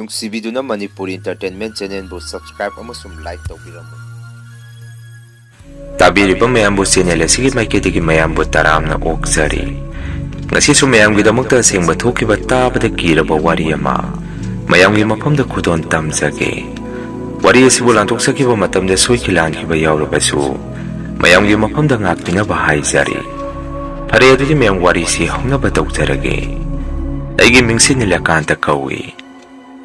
ꯅꯨꯡꯁꯤꯕꯤꯗꯨꯅ Manipur entertainment ꯆꯦꯅꯦꯜꯕꯨ subscribe ꯑꯃꯁꯨꯡ like ꯇꯧꯕꯤꯔꯝꯃꯨ꯫ ꯇꯥꯕꯤꯔꯤꯕ ꯃꯌꯥꯝꯕꯨ channel ꯑꯁꯤꯒꯤ ꯃꯥꯏꯀꯩꯗꯒꯤ ꯃꯌꯥꯝꯕꯨ ꯇꯔꯥꯝꯅ ꯑꯣꯛꯆꯔꯤ꯫ ꯉꯁꯤꯁꯨ ꯃꯌꯥꯝꯒꯤꯗꯃꯛꯇ ꯑꯁꯦꯡꯕ ꯊꯣꯛꯈꯤꯕ ꯇꯥꯕꯗ ꯀꯤꯔꯕ ꯋꯥꯔꯤ ꯑꯃ ꯃꯌꯥꯝꯒꯤ ꯃꯐꯝꯗ ꯈꯨꯗꯣꯟ ꯇꯝꯖꯒꯦ꯫ ꯋꯥꯔꯤ ꯑꯁꯤꯕꯨ ꯂꯥꯟꯊꯣꯛꯆꯈꯤꯕ ꯃꯇꯝꯗ ꯁꯣꯏꯈꯤ ꯂꯥꯟꯈꯤꯕ ꯌꯥꯎꯔꯕꯁꯨ ꯃꯌꯥꯝꯒꯤ ꯃꯐꯝꯗ ꯉꯥꯛꯄꯤꯅꯕ ꯍꯥꯏꯖꯔꯤ꯫ ꯐꯔꯦ ꯑꯗꯨꯗꯤ ꯃꯌꯥꯝ ꯋꯥꯔꯤꯁꯤ ꯍꯧꯅꯕ ꯇꯧꯖꯔꯒꯦ꯫ ꯑꯩꯒꯤ ꯃꯤꯡꯁꯤ ꯅꯤꯂꯀꯥꯟꯇ ꯀꯧꯏ꯫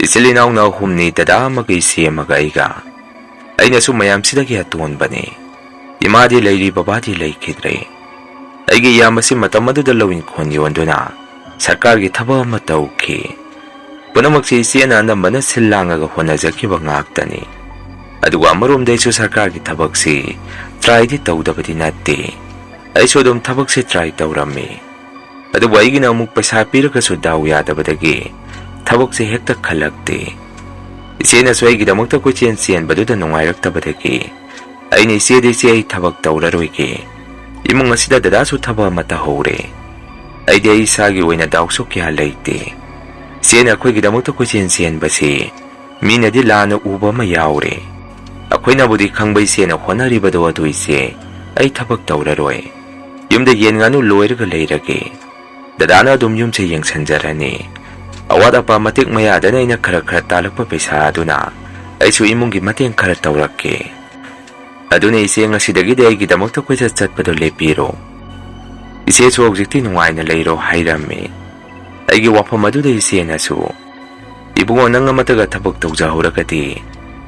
ꯏꯆꯤꯜ ꯏꯅꯥꯎꯅ ꯑꯍꯨꯝꯅꯤ, ꯗꯗꯥ ꯑꯃꯒ ꯏꯆꯦ ꯑꯃꯒ ꯑꯩꯒ꯫ ꯑꯩꯅꯁꯨ ꯃꯌꯥꯝꯁꯤꯗꯒꯤ ꯑꯇꯣꯟꯕꯅꯤ꯫ ꯏꯃꯥꯗꯤ ꯂꯩꯔꯤ, ꯕꯕꯥꯗꯤ ꯂꯩꯈꯤꯗ꯭ꯔꯦ꯫ ꯑꯩꯒꯤ ꯏꯌꯥꯝꯕꯁꯤ ꯃꯇꯝ ꯑꯗꯨꯗ ꯂꯧ ꯏꯪꯈꯣꯜ ꯌꯣꯟꯗꯨꯅ ꯁꯔꯀꯥꯔꯒꯤ ꯊꯕꯛ ꯑꯃ ꯇꯧꯈꯤ꯫ ꯄꯨꯝꯅꯃꯛꯁꯤ ꯏꯆꯦꯅ ꯑꯅꯝꯕꯅ ꯁꯤꯜ ꯂꯥꯡꯉꯒ ꯍꯣꯠꯅꯖꯈꯤꯕ ꯉꯥꯛꯇꯅꯤ꯫ ꯑꯗꯨꯒ ꯑꯃꯔꯣꯝꯗ ꯑꯩꯁꯨ ꯁꯔꯀꯥꯔꯒꯤ ꯊꯕꯛꯁꯤ ꯇ꯭ꯔꯥꯏꯗꯤ ꯇꯧꯗꯕꯗꯤ ꯅꯠꯇꯦ꯫ ꯑꯩꯁꯨ ꯑꯗꯨꯝ ꯊꯕꯛꯁꯤ ꯇ꯭ꯔꯥꯏ ꯇꯧꯔꯝꯃꯤ꯫ ꯑꯗꯨꯕꯨ ꯑꯩꯒꯤꯅ ꯑꯃꯨꯛ ꯄꯩꯁꯥ ꯄꯤꯔꯒꯁꯨ ꯗꯥꯎ ꯌꯥꯗꯕꯗꯒꯤ ꯊꯕꯛꯁꯤ ꯍꯦꯛꯇ ꯈꯜꯂꯛꯇꯦ꯫ ꯏꯆꯦꯅꯁꯨ ꯑꯩꯒꯤꯗꯃꯛꯇ ꯀꯣꯏꯆꯦꯟ ꯆꯦꯟꯕꯗꯨꯗ ꯅꯨꯡꯉꯥꯏꯔꯛꯇꯕꯗꯒꯤ ꯑꯩꯅ ꯏꯆꯦ ꯑꯩ ꯊꯕꯛ ꯇꯧꯔꯔꯣꯏꯒꯦ꯫ ꯏꯃꯨꯡ ꯑꯁꯤꯗ ꯗꯗꯥꯁꯨ ꯊꯕꯛ ꯑꯃ ꯇꯧꯍꯧꯔꯦ꯫ ꯑꯩꯗꯤ ꯑꯩ ꯏꯁꯥꯒꯤ ꯑꯣꯏꯅ ꯗꯥꯎꯁꯨ ꯀꯌꯥ ꯂꯩꯇꯦ꯫ ꯏꯆꯦꯅ ꯑꯩꯈꯣꯏꯒꯤꯗꯃꯛꯇ ꯀꯣꯏꯆꯦꯟ ꯆꯦꯟꯕꯁꯤ ꯃꯤꯅꯗꯤ ꯂꯥꯟꯅ ꯎꯕ ꯑꯃ ꯌꯥꯎꯔꯦ꯫ ꯑꯩꯈꯣꯏꯅꯕꯨꯗꯤ ꯈꯪꯕ ꯏꯆꯦꯅ ꯍꯣꯠꯅꯔꯤꯕꯗꯣ ꯑꯗꯨ ꯏꯆꯦ ꯑꯩ ꯊꯕꯛ ꯇꯧꯔꯔꯣꯏ꯫ ꯌꯨꯝꯗ ꯌꯦꯟ ꯉꯥꯅꯨ ꯂꯣꯏꯔꯒ ꯂꯩꯔꯒꯦ꯫ ꯗꯗꯥꯅ ꯑꯗꯨꯝ ꯌꯨꯝꯁꯦ ꯌꯦꯡꯁꯟꯖꯔꯅꯤ꯫ ꯑꯋꯥꯠ ꯑꯄꯥ ꯃꯇꯤꯛ ꯃꯌꯥꯗꯅ ꯑꯩꯅ ꯈꯔ ꯇꯥꯜꯂꯛꯄ ꯄꯩꯁꯥ ꯑꯗꯨꯅ ꯑꯩꯁꯨ ꯏꯃꯨꯡꯒꯤ ꯃꯇꯦꯡ ꯈꯔ ꯇꯧꯔꯛꯀꯦ꯫ ꯑꯗꯨꯅ ꯏꯆꯦ ꯉꯁꯤꯗꯒꯤꯗꯤ ꯑꯩꯒꯤꯗꯃꯛꯇ ꯀꯣꯏꯆꯠ ꯆꯠꯄꯗꯣ ꯂꯦꯞꯄꯤꯔꯣ꯫ ꯏꯆꯦꯁꯨ ꯍꯧꯖꯤꯛꯇꯤ ꯅꯨꯡꯉꯥꯏꯅ ꯂꯩꯔꯣ ꯍꯥꯏꯔꯝꯃꯤ꯫ ꯑꯩꯒꯤ ꯋꯥꯐꯝ ꯑꯗꯨꯗ ꯏꯆꯦꯅꯁꯨ ꯏꯕꯨꯡꯉꯣ ꯅꯪ ꯑꯃꯠꯇꯒ ꯊꯕꯛ ꯇꯧꯖꯍꯧꯔꯒꯗꯤ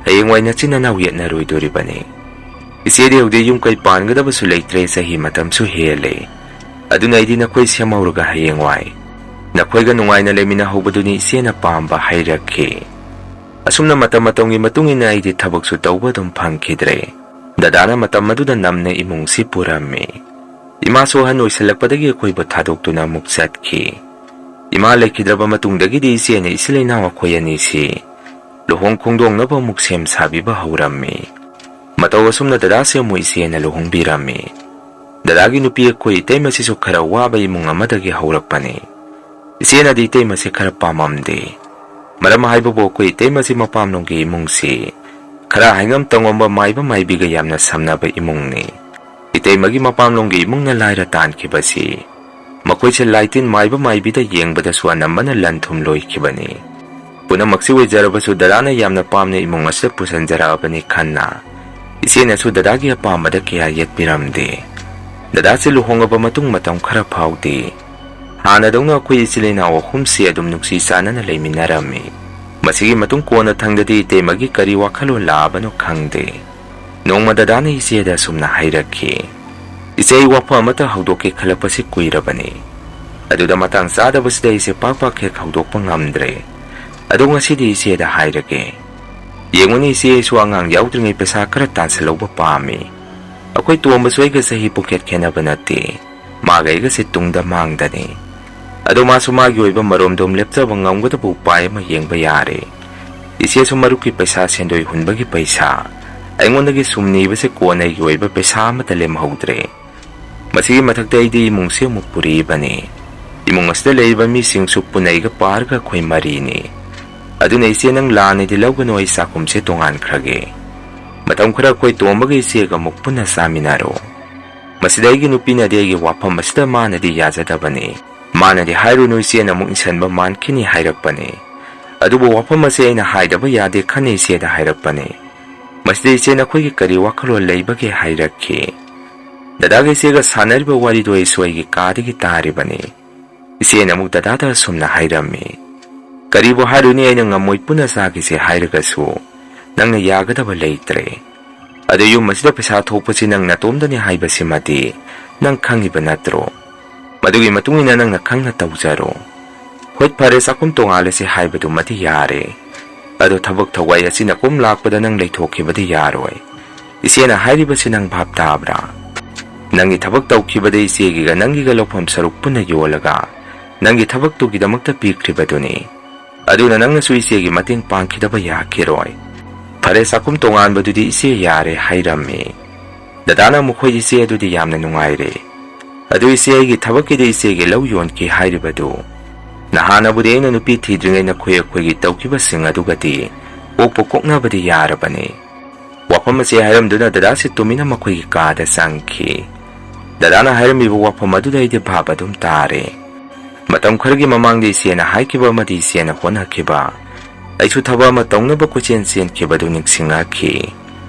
ꯍꯌꯦꯡꯋꯥꯏ ꯅꯆꯤꯟ ꯅꯅꯥꯎ ꯌꯦꯠꯅꯔꯣꯏꯗꯣꯔꯤꯕꯅꯤ꯫ ꯏꯆꯦꯗꯤ ꯍꯧꯖꯤꯛ ꯌꯨꯝ ꯀꯩ ꯄꯥꯟꯒꯗꯕꯁꯨ ꯂꯩꯇ꯭ꯔꯦ, ꯆꯍꯤ ꯃꯇꯝꯁꯨ ꯍꯦꯜꯂꯦ꯫ ꯑꯗꯨꯅ ꯑꯩꯗꯤ ꯅꯈꯣꯏ ꯁꯦꯝꯍꯧꯔꯒ ꯍꯌꯦꯡꯋꯥꯏ ꯅꯈꯣꯏꯒ ꯅꯨꯡꯉꯥꯏꯅ ꯂꯩꯃꯤꯟꯅꯍꯧꯕꯗꯨꯅꯤ ꯏꯆꯦꯅ ꯄꯥꯝꯕ ꯍꯥꯏꯔꯛꯈꯤ꯫ ꯑꯁꯨꯝꯅ ꯃꯇꯝꯒꯤ ꯃꯇꯨꯡ ꯏꯟꯅ ꯑꯩꯗꯤ ꯊꯕꯛꯁꯨ ꯇꯧꯕ ꯑꯗꯨꯝ ꯐꯪꯈꯤꯗ꯭ꯔꯦ꯫ ꯗꯗꯥꯅꯃꯇꯝ ꯑꯗꯨꯗ ꯅꯝꯅ ꯏꯃꯨꯡꯁꯤ ꯄꯨꯔꯝꯃꯤ꯫ ꯏꯃꯥꯁꯨ ꯑꯍꯟ ꯑꯣꯏꯁꯜꯂꯛꯄꯗꯒꯤ ꯑꯩꯈꯣꯏꯕꯨ ꯊꯥꯗꯣꯛꯇꯨꯅ ꯑꯃꯨꯛ ꯆꯠꯈꯤ꯫ ꯏꯃꯥ ꯂꯩꯈꯤꯗ꯭ꯔꯕ ꯃꯇꯨꯡꯗꯒꯤꯗꯤ ꯏꯆꯦꯅ ꯏꯆꯤꯜ ꯏꯅꯥꯎ ꯑꯩꯈꯣꯏ ꯑꯅꯤꯁꯤ ꯂꯨꯍꯣꯡ ꯈꯣꯡꯗꯣꯡꯅꯕ ꯑꯃꯨꯛ ꯁꯦꯝ ꯁꯥꯕꯤꯕ ꯍꯧꯔꯝꯃꯤ꯫ ꯃꯇꯧ ꯑꯁꯨꯝꯅ ꯗꯗꯥꯁꯦ ꯑꯃꯨꯛ ꯏꯆꯦꯅ ꯂꯨꯍꯣꯡꯕꯤꯔꯝꯃꯤ꯫ ꯗꯗꯥꯒꯤ ꯅꯨꯄꯤ ꯑꯩꯈꯣꯏ ꯏꯇꯩꯃꯁꯤꯁꯨ ꯈꯔ ꯋꯥꯕ ꯏꯃꯨꯡ ꯑꯃꯗꯒꯤ ꯍꯧꯔꯛꯄꯅꯤ꯫ ꯏꯆꯦꯅꯗꯤ ꯏꯇꯩꯃꯁꯤꯈꯔ ꯄꯥꯝꯃꯝꯗꯦ꯫ ꯃꯔꯝ ꯍꯥꯏꯕꯕꯨ ꯑꯩꯈꯣꯏ ꯏꯇꯩꯃꯁꯤ ꯃꯄꯥꯝꯂꯣꯝꯒꯤ ꯏꯃꯨꯡꯁꯤ ꯈꯔ ꯍꯥꯏꯉꯝ ꯇꯧꯉꯝꯕ, ꯃꯥꯏꯕ ꯃꯥꯏꯕꯤꯒ ꯌꯥꯝꯅ ꯁꯝꯅꯕ ꯏꯃꯨꯡꯅꯤ꯫ ꯏꯇꯩꯃꯒꯤ ꯃꯄꯥꯝꯂꯣꯝꯒꯤ ꯏꯃꯨꯡꯅ ꯂꯥꯏꯔ ꯇꯥꯟꯈꯤꯕꯁꯤ ꯃꯈꯣꯏꯁꯦ ꯂꯥꯏꯇꯤꯟ ꯃꯥꯏꯕ ꯃꯥꯏꯕꯤꯗ ꯌꯦꯡꯕꯗꯁꯨ ꯑꯅꯝꯕꯅ ꯂꯟ ꯊꯨꯝ ꯂꯣꯏꯈꯤꯕꯅꯤ꯫ ꯄꯨꯝꯅꯃꯛꯁꯤ ꯑꯣꯏꯖꯔꯕꯁꯨ ꯗꯗꯥꯅ ꯌꯥꯝꯅ ꯄꯥꯝꯅ ꯏꯃꯨꯡ ꯑꯁꯤꯗ ꯄꯨꯁꯤꯟꯖꯔꯛꯑꯕꯅꯤ ꯈꯟꯅ ꯏꯆꯦꯅꯁꯨ ꯗꯗꯥꯒꯤ ꯑꯄꯥꯝꯕꯗ ꯀꯌꯥ ꯌꯦꯠꯄꯤꯔꯝꯗꯦ꯫ ꯗꯗꯥꯁꯤ ꯂꯨꯍꯣꯡꯉꯕ ꯃꯇꯨꯡ ꯃꯇꯝ ꯈꯔ ꯐꯥꯎꯗꯤ ꯍꯥꯟꯅꯗꯧꯅ ꯑꯩꯈꯣꯏ ꯏꯆꯤꯜ ꯏꯅꯥꯎ ꯑꯍꯨꯝꯁꯤ ꯑꯗꯨꯝ ꯅꯨꯡꯁꯤ ꯆꯥꯟꯅꯅ ꯂꯩꯃꯤꯟꯅꯔꯝꯃꯤ꯫ ꯃꯁꯤꯒꯤ ꯃꯇꯨꯡ ꯀꯣꯟꯅ ꯊꯪꯗꯗꯤ ꯏꯇꯩꯃꯒꯤ ꯀꯔꯤ ꯋꯥꯈꯜꯂꯣꯟ ꯂꯥꯛꯑꯕꯅꯣ ꯈꯪꯗꯦ꯫ ꯅꯣꯡꯃ ꯗꯗꯥꯅ ꯏꯆꯦꯗ ꯑꯁꯨꯝꯅ ꯍꯥꯏꯔꯛꯈꯤ, ꯏꯆꯦ ꯑꯩ ꯋꯥꯐꯝ ꯑꯃꯠꯇ ꯍꯧꯗꯣꯛꯀꯦ ꯈꯜꯂꯛꯄꯁꯤ ꯀꯨꯏꯔꯕꯅꯤ꯫ ꯑꯗꯨꯗ ꯃꯇꯥꯡ ꯆꯥꯗꯕꯁꯤꯗ ꯑꯩꯁꯦ ꯄꯥꯛ ꯍꯦꯛ ꯍꯧꯗꯣꯛꯄ ꯉꯝꯗ꯭ꯔꯦ꯫ ꯑꯗꯣ ꯉꯁꯤꯗꯤ ꯏꯆꯦꯗ ꯍꯥꯏꯔꯒꯦ꯫ ꯌꯦꯡꯉꯨꯅꯤ ꯏꯆꯦ ꯑꯩꯁꯨ ꯑꯉꯥꯡ ꯌꯥꯎꯗ꯭ꯔꯤꯉꯩ ꯄꯩꯁాꯈꯔ ꯇꯥꯟꯁꯤꯜꯍꯧꯕ ꯄꯥꯝꯃꯤ꯫ ꯑꯩꯈꯣꯏ ꯇꯣꯝꯕꯁꯨ ꯑꯩꯒ ꯆꯍꯤ ꯄꯨꯈꯦꯠ ꯈꯦꯟꯅꯕ ꯅꯠꯇꯦ꯫ ꯃꯥꯒ ꯑꯩꯒꯁꯦ ꯇꯨꯡꯗ ꯃꯥꯡꯗꯅꯤ꯫ ꯑꯗꯣ ꯃꯥꯁꯨ ꯃꯥꯒꯤ ꯑꯣꯏꯕ ꯃꯔꯣꯝꯗꯣꯝ ꯂꯦꯞꯆꯕ ꯉꯝꯒꯗꯕ ꯎꯄꯥꯏ ꯑꯃ ꯌꯦꯡꯕ ꯌꯥꯔꯦ꯫ ꯏꯆꯦꯁꯨ ꯃꯔꯨꯞꯀꯤ ꯄꯩꯁꯥ, ꯁꯦꯟꯗꯣꯏ ꯍꯨꯟꯕꯒꯤ ꯄꯩꯁꯥ ꯑꯩꯉꯣꯟꯗꯒꯤ ꯁꯨꯝ ꯅꯤꯕꯁꯦ ꯀꯣꯟꯅ ꯑꯩꯒꯤ ꯑꯣꯏꯕ ꯄꯩꯁꯥ ꯑꯃꯠꯇ ꯂꯦꯝꯍꯧꯗ꯭ꯔꯦ꯫ ꯃꯁꯤꯒꯤ ꯃꯊꯛꯇ ꯑꯩꯗꯤ ꯏꯃꯨꯡꯁꯤ ꯑꯃꯨꯛ ꯄꯨꯔꯤꯕꯅꯤ꯫ ꯏꯃꯨꯡ ꯑꯁꯤꯗ ꯂꯩꯔꯤꯕ ꯃꯤꯁꯤꯡꯁꯨ ꯄꯨꯟꯅ ꯑꯩꯒ ꯄꯥꯔꯒ ꯑꯩꯈꯣꯏ ꯃꯔꯤꯅꯤ꯫ ꯑꯗꯨꯅ ꯏꯆꯦ ꯅꯪ ꯂꯥꯟꯅꯗꯤ ꯂꯧꯒꯅꯨ, ꯑꯩ ꯆꯥꯛꯈꯨꯝꯁꯦ ꯇꯣꯉꯥꯟꯈ꯭ꯔꯒꯦ꯫ ꯃꯇꯝ ꯈꯔ ꯑꯩꯈꯣꯏ ꯇꯣꯝꯕꯒ ꯏꯆꯦꯒ ꯑꯃꯨꯛ ꯄꯨꯟꯅ ꯆꯥꯃꯤꯟꯅꯔꯣ꯫ ꯃꯁꯤꯗ ꯑꯩꯒꯤ ꯅꯨꯄꯤꯅꯗꯤ ꯑꯩꯒꯤ ꯋꯥꯐꯝ ꯑꯁꯤꯗ ꯃꯥꯅꯗꯤ ꯌꯥꯖꯗꯕꯅꯤ꯫ ꯃꯥꯅꯗꯤ ꯍꯥꯏꯔꯨꯅꯨ ꯏꯆꯦꯅ ꯑꯃꯨꯛ ꯏꯟꯁꯟꯕ ꯃꯥꯟꯈꯤꯅꯤ ꯍꯥꯏꯔꯛꯄꯅꯤ꯫ ꯑꯗꯨꯕꯨ ꯋꯥꯐꯝ ꯑꯁꯤ ꯑꯩꯅ ꯍꯥꯏꯗꯕ ꯌꯥꯗꯦ ꯈꯟꯅ ꯏꯆꯦꯗ ꯍꯥꯏꯔꯛꯄꯅꯤ꯫ ꯃꯁꯤꯗ ꯏꯆꯦ ꯅꯈꯣꯏꯒꯤ ꯀꯔꯤ ꯋꯥꯈꯜꯂꯣꯟ ꯂꯩꯕꯒꯦ ꯍꯥꯏꯔꯛꯈꯤ꯫ ꯗꯗꯥꯒ ꯏꯆꯦꯒ ꯁꯥꯟꯅꯔꯤꯕ ꯋꯥꯔꯤꯗꯣ ꯑꯩꯁꯨ ꯑꯩꯒꯤ ꯀꯥꯗꯒꯤ ꯇꯥꯔꯤꯕꯅꯤ꯫ ꯏꯆꯦꯅ ꯑꯃꯨꯛ ꯗꯗꯥꯗ ꯑꯁꯨꯝꯅ ꯍꯥꯏꯔꯝꯃꯤ, ꯀꯔꯤꯕꯨ ꯍꯥꯏꯔꯨꯅꯤ, ꯑꯩꯅ ꯉꯝꯃꯣꯏ ꯄꯨꯟꯅ ꯆꯥꯈꯤꯁꯦ ꯍꯥꯏꯔꯒꯁꯨ ꯅꯪꯅ ꯌꯥꯒꯗꯕ ꯂꯩꯇ꯭ꯔꯦ꯫ ꯑꯗꯨ ꯌꯨꯝ ꯑꯁꯤꯗ ꯄꯩꯁꯥ ꯊꯣꯛꯄꯁꯤ ꯅꯪ ꯅꯇꯣꯝꯗꯅꯤ ꯍꯥꯏꯕꯁꯤꯃꯗꯤ ꯅꯪ ꯈꯪꯉꯤꯕ ꯅꯠꯇ꯭ꯔꯣ? ꯃꯗꯨꯒꯤ ꯃꯇꯨꯡ ꯏꯟꯅ ꯅꯪꯅ ꯈꯪꯅ ꯇꯧꯖꯔꯣ꯫ ꯍꯣꯏ ꯐꯔꯦ, ꯆꯥꯛꯈꯨꯝ ꯇꯣꯉꯥꯜꯂꯁꯤ ꯍꯥꯏꯕꯗꯨꯃꯗꯤ ꯌꯥꯔꯦ꯫ ꯑꯗꯣ ꯊꯕꯛ ꯊꯧꯋꯥꯏ ꯑꯁꯤ ꯅꯀꯨꯝ ꯂꯥꯛꯄꯗ ꯅꯪ ꯂꯩꯊꯣꯛꯈꯤꯕꯗꯤ ꯌꯥꯔꯣꯏ꯫ ꯏꯆꯦꯅ ꯍꯥꯏꯔꯤꯕꯁꯤ ꯅꯪ ꯚꯥꯞ ꯇꯥꯕ꯭ꯔꯥ? ꯅꯪꯒꯤ ꯊꯕꯛ ꯇꯧꯈꯤꯕꯗ ꯏꯆꯦꯒꯤꯒ ꯅꯪꯒꯤꯒ ꯂꯧꯐꯝ ꯁꯔꯨꯛ ꯄꯨꯟꯅ ꯌꯣꯜꯂꯒ ꯅꯪꯒꯤ ꯊꯕꯛꯇꯨꯒꯤꯗꯃꯛꯇ ꯄꯤꯈ꯭ꯔꯤꯕꯗꯨꯅꯤ꯫ ꯑꯗꯨꯅ ꯅꯪꯅꯁꯨ ꯏꯆꯦꯒꯤ ꯃꯇꯦꯡ ꯄꯥꯡꯈꯤꯗꯕ ꯌꯥꯈꯤꯔꯣꯏ꯫ ꯐꯔꯦ, ꯆꯥꯛꯈꯨꯝ ꯇꯣꯉꯥꯟꯕꯗꯨꯗꯤ ꯏꯆꯦ ꯌꯥꯔꯦ ꯍꯥꯏꯔꯝꯃꯤ꯫ ꯗꯗꯥꯅ ꯃꯈꯣꯏ ꯏꯆꯦ ꯑꯗꯨꯗꯤ ꯌꯥꯝꯅ ꯅꯨꯡꯉꯥꯏꯔꯦ꯫ ꯑꯗꯨ ꯏꯆꯦ ꯑꯩꯒꯤ ꯊꯕꯛꯀꯤꯗꯤ ꯏꯆꯦꯒꯤ ꯂꯧ ꯌꯣꯟꯈꯤ ꯍꯥꯏꯔꯤꯕꯗꯨ ꯅꯍꯥꯟꯅꯕꯨꯗꯤ ꯑꯩꯅ ꯅꯨꯄꯤ ꯊꯤꯗ꯭ꯔꯤꯉꯩ ꯑꯩꯈꯣꯏꯒꯤ ꯇꯧꯈꯤꯕꯁꯤꯡ ꯑꯗꯨꯒꯗꯤ ꯀꯣꯛꯄꯨ ꯀꯣꯛꯅꯕꯗꯤ ꯌꯥꯔꯕꯅꯤ꯫ ꯋꯥꯐꯝ ꯑꯁꯤ ꯍꯥꯏꯔꯝꯗꯨꯅ ꯗꯗꯥꯁꯤ ꯇꯨꯃꯤꯟꯅ ꯃꯈꯣꯏꯒꯤ ꯀꯥꯗ ꯆꯪꯈꯤ꯫ ꯗꯗꯥꯅ ꯍꯥꯏꯔꯝꯃꯤꯕ ꯋꯥꯐꯝ ꯑꯗꯨꯗ ꯑꯩꯗꯤ ꯚꯥꯞ ꯑꯗꯨꯝ ꯇꯥꯔꯦ꯫ ꯃꯇꯝ ꯈꯔꯒꯤ ꯃꯃꯥꯡꯗ ꯏꯆꯦꯅ ꯍꯥꯏꯈꯤꯕ ꯑꯃꯗꯤ ꯏꯆꯦꯅ ꯍꯣꯠꯅꯈꯤꯕ, ꯑꯩꯁꯨ ꯊꯕꯛ ꯑꯃ ꯇꯧꯅꯕ ꯀꯣꯏꯆꯦꯟ ꯆꯦꯟꯈꯤꯕꯗꯨ ꯅꯤꯡꯁꯤꯡꯉꯛꯈꯤ꯫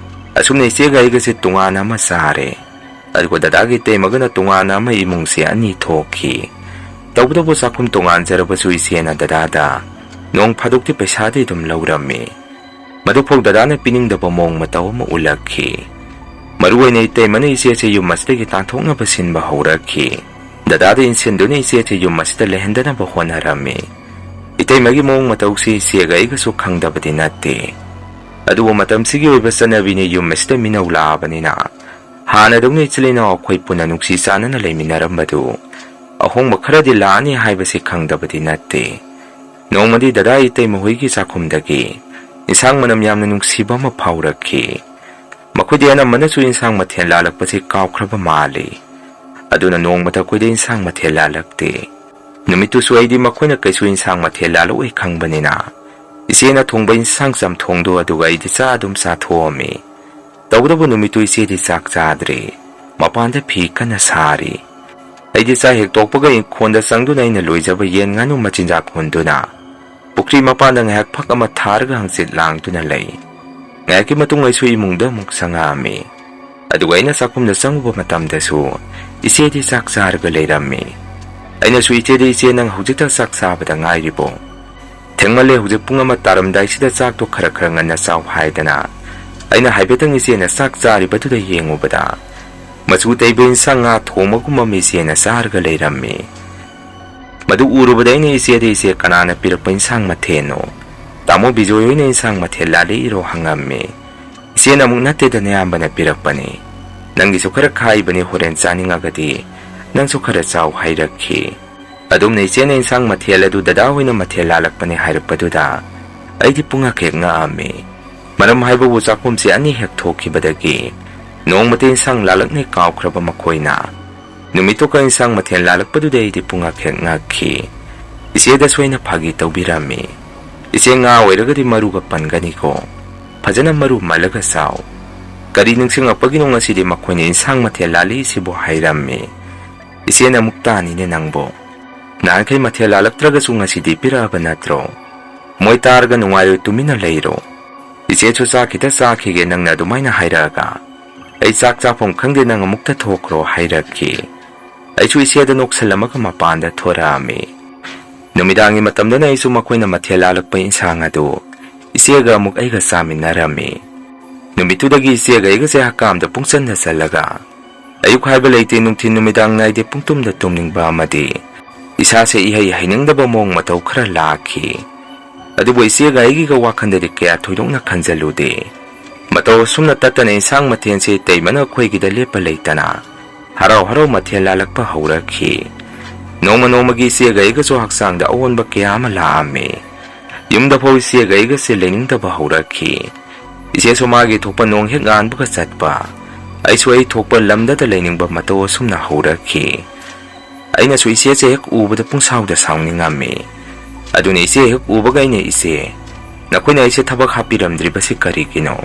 ꯑꯁꯨꯝꯅ ꯏꯆꯦꯒ ꯑꯩꯒꯁꯦ ꯇꯣꯉꯥꯟꯅ ꯑꯃ ꯆꯥꯔꯦ, ꯑꯗꯨꯒ ꯗꯗꯥꯒꯤ ꯏꯇꯩꯃꯒꯅ ꯇꯣꯉꯥꯟꯅ ꯑꯃ ꯏꯃꯨꯡꯁꯦ ꯑꯅꯤ ꯊꯣꯛꯈꯤ꯫ ꯇꯧꯕꯇꯕꯨ ꯆꯥꯛꯈꯨꯝ ꯇꯣꯉꯥꯟꯖꯔꯕꯁꯨ ꯏꯆꯦꯅ ꯗꯗꯥꯗ ꯅꯣꯡ ꯐꯥꯗꯣꯛꯇꯤ ꯄꯩꯁꯥꯗꯤ ꯑꯗꯨꯝ ꯂꯧꯔꯝꯃꯤ꯫ ꯃꯗꯨꯐꯥꯎ ꯗꯗꯥꯅ ꯄꯤꯅꯤꯡꯗꯕ ꯃꯑꯣꯡ ꯃꯇꯧ ꯑꯃ ꯎꯠꯂꯛꯈꯤ꯫ ꯃꯔꯨꯑꯣꯏꯅ ꯏꯇꯩꯃꯅ ꯏꯆꯦꯁꯦ ꯌꯨꯝ ꯑꯁꯤꯗꯒꯤ ꯇꯥꯟꯊꯣꯛꯅꯕ ꯁꯤꯟꯕ ꯍꯧꯔꯛꯈꯤ꯫ ꯗꯗꯥꯗ ꯏꯟꯁꯤꯟꯗꯨꯅ ꯏꯆꯦꯁꯦ ꯌꯨꯝ ꯑꯁꯤꯗ ꯂꯩꯍꯟꯗꯅꯕ ꯍꯣꯠꯅꯔꯝꯃꯤ꯫ ꯏꯇꯩꯃꯒꯤ ꯃꯑꯣꯡ ꯃꯇꯧꯁꯤ ꯏꯆꯦꯒ ꯑꯩꯒꯁꯨ ꯈꯪꯗꯕꯗꯤ ꯅꯠꯇꯦ꯫ ꯑꯗꯨꯕꯨ ꯃꯇꯝꯁꯤꯒꯤ ꯑꯣꯏꯕ ꯆꯠꯅꯕꯤꯅ ꯌꯨꯝ ꯑꯁꯤꯗ ꯃꯤꯅꯧ ꯂꯥꯛꯑꯕꯅꯤꯅ ꯍꯥꯟꯅꯗꯧꯅ ꯏꯆꯤꯜ ꯏꯅꯥꯎ ꯑꯩꯈꯣꯏ ꯄꯨꯟꯅ ꯅꯨꯡꯁꯤ ꯆꯥꯟꯅꯅ ꯂꯩꯃꯤꯟꯅꯔꯝꯕꯗꯨ ꯑꯍꯣꯡꯕ ꯈꯔꯗꯤ ꯂꯥꯛꯑꯅꯤ ꯍꯥꯏꯕꯁꯤ ꯈꯪꯗꯕꯗꯤ ꯅꯠꯇꯦ꯫ ꯅꯣꯡꯃꯗꯤ ꯗꯗꯥ ꯏꯇꯩꯃ ꯍꯣꯏꯒꯤ ꯆꯥꯛꯈꯨꯝꯗꯒꯤ ꯏꯟꯁꯥꯡ ꯃꯅꯝ ꯌꯥꯝꯅ ꯅꯨꯡꯁꯤꯕ ꯑꯃ ꯐꯥꯎꯔꯛꯈꯤ꯫ ꯃꯈꯣꯏꯗꯤ ꯑꯅꯝꯕꯅꯁꯨ ꯏꯟꯁꯥꯡ ꯃꯊꯦꯜ ꯂꯥꯜꯂꯛꯄꯁꯤ ꯀꯥꯎꯈ꯭ꯔꯕ ꯃꯥꯜꯂꯤ꯫ ꯑꯗꯨꯅ ꯅꯣꯡꯃꯇ ꯑꯩꯈꯣꯏꯗ ꯏꯟꯁꯥꯡ ꯃꯊꯦꯜ ꯂꯥꯜꯂꯛꯇꯦ꯫ ꯅꯨꯃꯤꯠꯇꯨꯁꯨ ꯑꯩꯗꯤ ꯃꯈꯣꯏꯅ ꯀꯩꯁꯨ ꯏꯟꯁꯥꯡ ꯃꯊꯦꯜ ꯂꯥꯜꯂꯛꯑꯣꯏ ꯈꯪꯕꯅꯤꯅ ꯏꯆꯦꯅ ꯊꯣꯡꯕ ꯏꯟꯁꯥꯡ ꯆꯝꯊꯣꯡꯗꯨ ꯑꯗꯨꯒ ꯑꯩꯗꯤ ꯑꯗꯨꯝ ꯆꯥꯊꯣꯛꯑꯝꯃꯤ꯫ ꯇꯧꯕꯇꯕꯨ ꯅꯨꯃꯤꯠꯇꯨ ꯏꯆꯦꯗꯤ ꯆꯥꯛ ꯆꯥꯗ꯭ꯔꯦ, ꯃꯄꯥꯟꯗ ꯐꯤ ꯀꯟꯅ ꯁꯥꯔꯤ꯫ ꯑꯩꯗꯤ ꯆꯥꯛ ꯍꯦꯛ ꯇꯣꯛꯄꯒ ꯏꯪꯈꯣꯜꯗ ꯆꯪꯗꯨꯅ ꯑꯩꯅ ꯂꯣꯏꯖꯕ ꯌꯦꯟ ꯉꯥꯅꯨ ꯃꯆꯤꯟꯖꯥꯛ ꯍꯨꯟꯗꯨꯅ ꯄꯨꯈ꯭ꯔꯤ ꯃꯄꯥꯟꯗ ꯉꯥꯏꯍꯥꯛ ꯐꯛ ꯑꯃ ꯊꯥꯔꯒ ꯍꯪꯆꯤꯠ ꯂꯥꯡꯗꯨꯅ ꯂꯩ꯫ ꯉꯥꯏꯍꯥꯛꯀꯤ ꯃꯇꯨꯡ ꯑꯩꯁꯨ ꯏꯃꯨꯡꯗ ꯑꯃꯨꯛ ꯆꯪꯉꯛꯑꯝꯃꯤ꯫ ꯑꯗꯨꯒ ꯑꯩꯅ ꯆꯥꯛꯈꯨꯝꯗ ꯆꯪꯉꯨꯕ ꯃꯇꯝꯗꯁꯨ ꯏꯆꯦꯗꯤ ꯆꯥꯛ ꯆꯥꯔꯒ ꯂꯩꯔꯝꯃꯤ꯫ ꯑꯩꯅꯁꯨ ꯏꯆꯦꯗ ꯏꯆꯦ ꯅꯪ ꯍꯧꯖꯤꯛꯇ ꯆꯥꯛ ꯆꯥꯕꯗ ꯉꯥꯏꯔꯤꯕꯣ? ꯊꯦꯡꯃꯜꯂꯦ, ꯍꯧꯖꯤꯛ ꯄꯨꯡ ꯑꯃ ꯇꯥꯔꯝꯗꯥꯏꯁꯤꯗ ꯆꯥꯛꯇꯣ ꯈꯔ ꯉꯟꯅ ꯆꯥꯎ ꯍꯥꯏꯗꯅ ꯑꯩꯅ ꯍꯥꯏꯐꯦꯠꯇꯪ ꯏꯆꯦꯅ ꯆꯥꯛ ꯆꯥꯔꯤꯕꯗꯨꯗ ꯌꯦꯡꯉꯨꯕꯗ ꯃꯆꯨ ꯇꯩꯕ ꯏꯟꯁꯥꯡ ꯉꯥ ꯊꯣꯡꯕꯒꯨꯝꯕ ꯑꯃ ꯏꯆꯦꯅ ꯆꯥꯔꯒ ꯂꯩꯔꯝꯃꯤ꯫ ꯃꯗꯨ ꯎꯔꯨꯕꯗ ꯑꯩꯅ ꯏꯆꯦꯗ ꯏꯆꯦ ꯀꯅꯥꯅ ꯄꯤꯔꯛꯄ ꯏꯟꯁꯥꯡ ꯃꯊꯦꯜꯅꯣ? ꯇꯥꯃꯣ ꯕꯤꯖꯣꯏ ꯍꯣꯏꯅ ꯏꯟꯁꯥꯡ ꯃꯊꯦꯜ ꯂꯥꯜꯂꯛꯏꯔꯣ ꯍꯪꯉꯝꯃꯤ꯫ ꯏꯆꯦꯅ ꯑꯃꯨꯛ ꯅꯠꯇꯦꯗ ꯅꯌꯥꯝꯕꯅ ꯄꯤꯔꯛꯄꯅꯤ, ꯅꯪꯒꯤꯁꯨ ꯈꯔ ꯈꯥꯏꯕꯅꯤ, ꯍꯣꯔꯦꯟ ꯆꯥꯅꯤꯡꯉꯒꯗꯤ ꯅꯪꯁꯨ ꯈꯔ ꯆꯥꯎ ꯍꯥꯏꯔꯛꯈꯤ꯫ ꯑꯗꯨꯝꯅ ꯏꯆꯦꯅ ꯏꯟꯁꯥꯡ ꯃꯊꯦꯜ ꯑꯗꯨ ꯗꯗꯥ ꯍꯣꯏꯅ ꯃꯊꯦꯜ ꯂꯥꯜꯂꯛꯄꯅꯤ ꯍꯥꯏꯔꯛꯄꯗꯨꯗ ꯑꯩꯗꯤ ꯄꯨꯡꯉꯛ ꯍꯦꯛ ꯉꯛꯑꯝꯃꯤ꯫ ꯃꯔꯝ ꯍꯥꯏꯕꯕꯨ ꯆꯥꯛꯈꯨꯝꯁꯤ ꯑꯅꯤ ꯍꯦꯛ ꯊꯣꯛꯈꯤꯕꯗꯒꯤ ꯅꯣꯡꯃꯇ ꯏꯟꯁꯥꯡ ꯂꯥꯜꯂꯛꯅꯤ ꯀꯥꯎꯈ꯭ꯔꯕ ꯃꯈꯣꯏꯅ ꯅꯨꯃꯤꯠꯇꯨꯒ ꯏꯟꯁꯥꯡ ꯃꯊꯦꯜ ꯂꯥꯜꯂꯛꯄꯗꯨꯗ ꯑꯩꯗꯤ ꯄꯨꯡꯉꯛ ꯍꯦꯛ ꯉꯛꯈꯤ꯫ ꯏꯆꯦꯗꯁꯨ ꯑꯩꯅ ꯐꯥꯒꯤ ꯇꯧꯕꯤꯔꯝꯃꯤ, ꯏꯆꯦ ꯉꯥ ꯑꯣꯏꯔꯒꯗꯤ ꯃꯔꯨꯒ ꯄꯟꯒꯅꯤꯀꯣ, ꯐꯖꯅ ꯃꯔꯨ ꯃꯜꯂꯒ ꯆꯥꯎ꯫ ꯀꯔꯤ ꯅꯤꯡꯁꯤꯡꯉꯛꯄꯒꯤꯅꯣ ꯉꯁꯤꯗꯤ ꯃꯈꯣꯏꯅ ꯏꯟꯁꯥꯡ ꯃꯊꯦꯜ ꯂꯥꯜꯂꯛꯏꯁꯤꯕꯨ ꯍꯥꯏꯔꯝꯃꯤ꯫ ꯏꯆꯦꯅ ꯑꯃꯨꯛ ꯇꯥꯅꯤꯅꯦ ꯅꯪꯕꯣ, ꯅꯍꯥꯟꯈꯩ ꯃꯊꯦꯜ ꯂꯥꯜꯂꯛꯇ꯭ꯔꯒꯁꯨ ꯉꯁꯤꯗꯤ ꯄꯤꯔꯛꯑꯕ ꯅꯠꯇ꯭ꯔꯣ? ꯃꯣꯏ ꯇꯥꯔꯒ ꯅꯨꯡꯉꯥꯏꯔꯣꯏ, ꯇꯨꯃꯤꯟꯅ ꯂꯩꯔꯣ꯫ ꯏꯆꯦꯁꯨ ꯆꯥꯛ ꯈꯤꯇ ꯆꯥꯈꯤꯒꯦ ꯅꯪꯅ ꯑꯗꯨꯃꯥꯏꯅ ꯍꯥꯏꯔꯛꯑꯒ ꯑꯩ ꯆꯥꯛ ꯆꯥꯐꯝ ꯈꯪꯗꯦ, ꯅꯪ ꯑꯃꯨꯛꯇ ꯊꯣꯛꯈ꯭ꯔꯣ ꯍꯥꯏꯔꯛꯈꯤ꯫ ꯑꯩꯁꯨ ꯏꯆꯦꯗ ꯅꯣꯛꯁꯜꯂꯝꯃꯒ ꯃꯄꯥꯟꯗ ꯊꯣꯔꯛꯑꯝꯃꯤ꯫ ꯅꯨꯃꯤꯗꯥꯡꯒꯤ ꯃꯇꯝꯗꯅ ꯑꯩꯁꯨ ꯃꯈꯣꯏꯅ ꯃꯊꯦꯜ ꯂꯥꯜꯂꯛꯄ ꯏꯟꯁꯥꯡ ꯑꯗꯨ ꯏꯆꯦꯒ ꯑꯃꯨꯛ ꯑꯩꯒ ꯆꯥꯃꯤꯟꯅꯔꯝꯃꯤ꯫ ꯅꯨꯃꯤꯠꯇꯨꯗꯒꯤ ꯏꯆꯦꯒ ꯑꯩꯒꯁꯦ ꯍꯛꯀꯥꯝꯗ ꯄꯨꯡꯆꯟꯗ ꯆꯜꯂꯒ ꯑꯌꯨꯛ ꯍꯥꯏꯕ ꯂꯩꯇꯦ, ꯅꯨꯡꯊꯤꯟ ꯅꯨꯃꯤꯗꯥꯡ ꯅꯥꯏꯗꯦ ꯄꯨꯡꯇꯨꯝꯗ ꯇꯨꯝꯅꯤꯡꯕ ꯑꯃꯗꯤ ꯏꯁꯥꯁꯦ ꯏꯍꯩ ꯍꯩꯅꯤꯡꯗꯕ ꯃꯑꯣꯡ ꯃꯇꯧ ꯈꯔ ꯂꯥꯛꯈꯤ꯫ ꯑꯗꯨꯕꯨ ꯏꯆꯦꯒ ꯑꯩꯒꯤꯒ ꯋꯥꯈꯟꯗꯗꯤ ꯀꯌꯥ ꯊꯣꯏꯗꯣꯛꯅ ꯈꯟꯖꯜꯂꯨꯗꯦ꯫ ꯃꯇꯧ ꯑꯁꯨꯝꯅ ꯇꯠꯇꯅ ꯏꯟꯁꯥꯡ ꯃꯊꯦꯜꯁꯦ ꯏꯇꯩꯃꯅ ꯑꯩꯈꯣꯏꯒꯤꯗ ꯂꯦꯞꯄ ꯂꯩꯇꯅ ꯍꯔꯥꯎ ꯍꯔꯥꯎ ꯃꯊꯦꯜ ꯂꯥꯜꯂꯛꯄ ꯍꯧꯔꯛꯈꯤ꯫ ꯅꯣꯡꯃ ꯅꯣꯡꯃꯒꯤ ꯏꯆꯦꯒ ꯑꯩꯒꯁꯨ ꯍꯛꯆꯥꯡꯗ ꯑꯑꯣꯟꯕ ꯀꯌꯥ ꯑꯃ ꯂꯥꯛꯑꯝꯃꯤ꯫ ꯌꯨꯝꯗꯐꯥꯎ ꯏꯆꯦꯒ ꯑꯩꯒꯁꯦ ꯂꯩꯅꯤꯡꯗꯕ ꯍꯧꯔꯛꯈꯤ꯫ ꯏꯆꯦꯁꯨ ꯃꯥꯒꯤ ꯊꯣꯛꯄ ꯅꯣꯡ ꯍꯦꯛ ꯉꯥꯟꯕꯒ ꯆꯠꯄ, ꯑꯩꯁꯨ ꯑꯩ ꯊꯣꯛꯄ ꯂꯝꯗꯇ ꯂꯩꯅꯤꯡꯕ ꯃꯇꯧ ꯑꯁꯨꯝꯅ ꯍꯧꯔꯛꯈꯤ꯫ ꯑꯩꯅꯁꯨ ꯏꯆꯦꯁꯦ ꯍꯦꯛ ꯎꯕꯗ ꯄꯨꯡꯁꯥꯎꯗ ꯁꯥꯎꯅꯤꯡꯉꯝꯃꯤ꯫ ꯑꯗꯨꯅ ꯏꯆꯦ ꯍꯦꯛ ꯎꯕꯒ ꯑꯩꯅ ꯏꯆꯦ, ꯅꯈꯣꯏꯅ ꯑꯩꯁꯦ ꯊꯕꯛ ꯍꯥꯞꯄꯤꯔꯝꯗ꯭ꯔꯤꯕꯁꯤ ꯀꯔꯤꯒꯤꯅꯣ?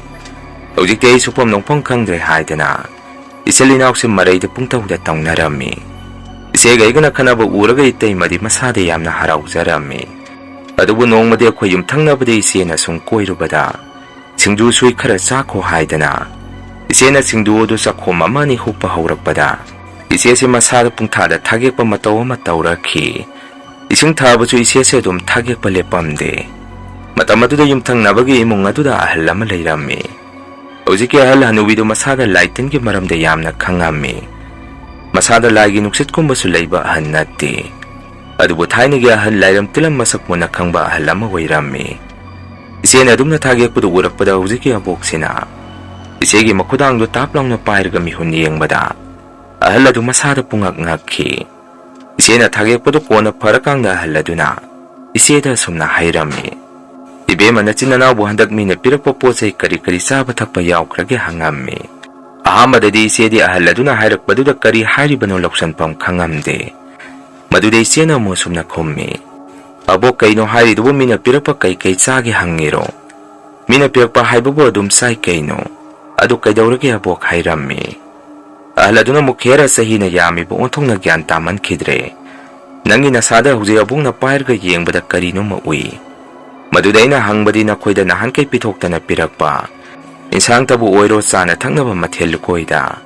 ꯍꯧꯖꯤꯛꯇꯤ ꯑꯩ ꯁꯨꯐꯝ ꯅꯣꯡꯐꯝ ꯈꯪꯗ꯭ꯔꯦ ꯍꯥꯏꯗꯅ ꯏꯆꯤꯜ ꯏꯅꯥꯎꯁꯦ ꯃꯔꯩꯗ ꯄꯨꯡꯇꯧꯗ ꯇꯧꯅꯔꯝꯃꯤ꯫ ꯏꯆꯦꯒ ꯑꯩꯒꯅ ꯈꯟꯅꯕ ꯎꯔꯒ ꯏꯇꯩꯃꯗꯤ ꯃꯁꯥꯗ ꯌꯥꯝꯅ ꯍꯔꯥꯎꯖꯔꯝꯃꯤ꯫ ꯑꯗꯨꯕꯨ ꯅꯣꯡꯃꯗꯤ ꯑꯩꯈꯣꯏ ꯌꯨꯝꯊꯪꯅꯕꯗ ꯏꯆꯦꯅ ꯁꯨꯝ ꯀꯣꯏꯔꯨꯕꯗ ꯁꯤꯡꯖꯨ ꯁꯨꯏ ꯈꯔ ꯆꯥꯈꯣ ꯍꯥꯏꯗꯅ ꯏꯆꯦꯅ ꯁꯤꯡꯖꯨ ꯑꯗꯨ ꯆꯥꯛꯈꯣꯝ ꯑꯃ ꯑꯅꯤ ꯍꯨꯞꯄ ꯍꯧꯔꯛꯄꯗ ꯏꯆꯦꯁꯦ ꯃꯁꯥꯗ ꯄꯨꯡꯊꯥꯗ ꯊꯥꯒꯦꯛꯄ ꯃꯇꯧ ꯑꯃ ꯇꯧꯔꯛꯈꯤ꯫ ꯏꯁꯤꯡ ꯊꯥꯕꯁꯨ ꯏꯆꯦꯁꯦ ꯑꯗꯨꯝ ꯊꯥꯒꯦꯛꯄ ꯂꯦꯞꯄꯝꯗꯦ꯫ ꯃꯇꯝ ꯑꯗꯨꯗ ꯌꯨꯝꯊꯪꯅꯕꯒꯤ ꯏꯃꯨꯡ ꯑꯗꯨꯗ ꯑꯍꯜ ꯑꯃ ꯂꯩꯔꯝꯃꯤ꯫ ꯍꯧꯖꯤꯛꯀꯤ ꯑꯍꯜ ꯍꯅꯨꯕꯤꯗꯨ ꯃꯁꯥꯗ ꯂꯥꯏꯇꯤꯟꯒꯤ ꯃꯔꯝꯗ ꯌꯥꯝꯅ ꯈꯪꯉꯝꯃꯤ꯫ ꯃꯁꯥꯗ ꯂꯥꯏꯒꯤ ꯅꯨꯡꯁꯤꯠꯀꯨꯝꯕꯁꯨ ꯂꯩꯕ ꯑꯍꯜ ꯅꯠꯇꯦ꯫ ꯑꯗꯨꯕꯨ ꯊꯥꯏꯅꯒꯤ ꯑꯍꯜ ꯂꯥꯏꯔꯝ ꯇꯤꯜꯂꯝ ꯃꯁꯛ ꯃꯨꯟꯅ ꯈꯪꯕ ꯑꯍꯜ ꯑꯃ ꯑꯣꯏꯔꯝꯃꯤ꯫ ꯏꯆꯦꯅ ꯑꯗꯨꯝꯅ ꯊꯥꯒꯦꯛꯄꯗꯨ ꯎꯔꯛꯄꯗ ꯍꯧꯖꯤꯛꯀꯤ ꯑꯕꯣꯛꯁꯤꯅ ꯏꯆꯦꯒꯤ ꯃꯈꯨꯗꯥꯡꯗꯨ ꯇꯥꯞ ꯂꯥꯎꯅ ꯄꯥꯏꯔꯒ ꯃꯤꯍꯨꯟ ꯌꯦꯡꯕꯗ ꯑꯍꯜ ꯑꯗꯨ ꯃꯁꯥꯗ ꯄꯨꯡꯉꯛ ꯉꯛꯈꯤ꯫ ꯏꯆꯦꯅ ꯊꯥꯒꯦꯛꯄꯗꯨ ꯀꯣꯟꯅ ꯐꯔꯀꯥꯟꯗ ꯑꯍꯜ ꯑꯗꯨꯅ ꯏꯆꯦꯗ ꯑꯁꯨꯝꯅ ꯍꯥꯏꯔꯝꯃꯤ, ꯏꯕꯦꯝꯃ ꯅꯆꯤꯟ ꯅꯅꯥꯎꯕꯨ ꯍꯟꯗꯛ ꯃꯤꯅ ꯄꯤꯔꯛꯄ ꯄꯣꯠ ꯆꯩ ꯀꯔꯤ ꯀꯔꯤ ꯆꯥꯕ ꯊꯛꯄ ꯌꯥꯎꯈ꯭ꯔꯒꯦ ꯍꯪꯉꯝꯃꯤ꯫ ꯑꯍꯥꯟꯕꯗꯗꯤ ꯏꯆꯦꯗꯤ ꯑꯍꯜ ꯑꯗꯨꯅ ꯍꯥꯏꯔꯛꯄꯗꯨꯗ ꯀꯔꯤ ꯍꯥꯏꯔꯤꯕꯅꯣ ꯂꯧꯁꯟꯐꯝ ꯈꯪꯉꯝꯗꯦ꯫ ꯃꯗꯨꯗ ꯏꯆꯦꯅ ꯑꯃꯨꯛ ꯑꯁꯨꯝꯅ ꯈꯨꯝꯃꯤ, Abok kaino haridubu mina pirakpa kay chagi hangiro. Mina pirakpa haibubu adum sai kaino. Adu kaidaurage abok hairammi. Ahal aduna mukhera sahina yamibu ontong na gyan taman kidre. Nangi nasada huzi abong na pairga yengbada karino maui. Maduday na hangbadi na koyda nahan kay pitokta na pirakpa. Insang tabu oiro sana tangnaba mathel koyda.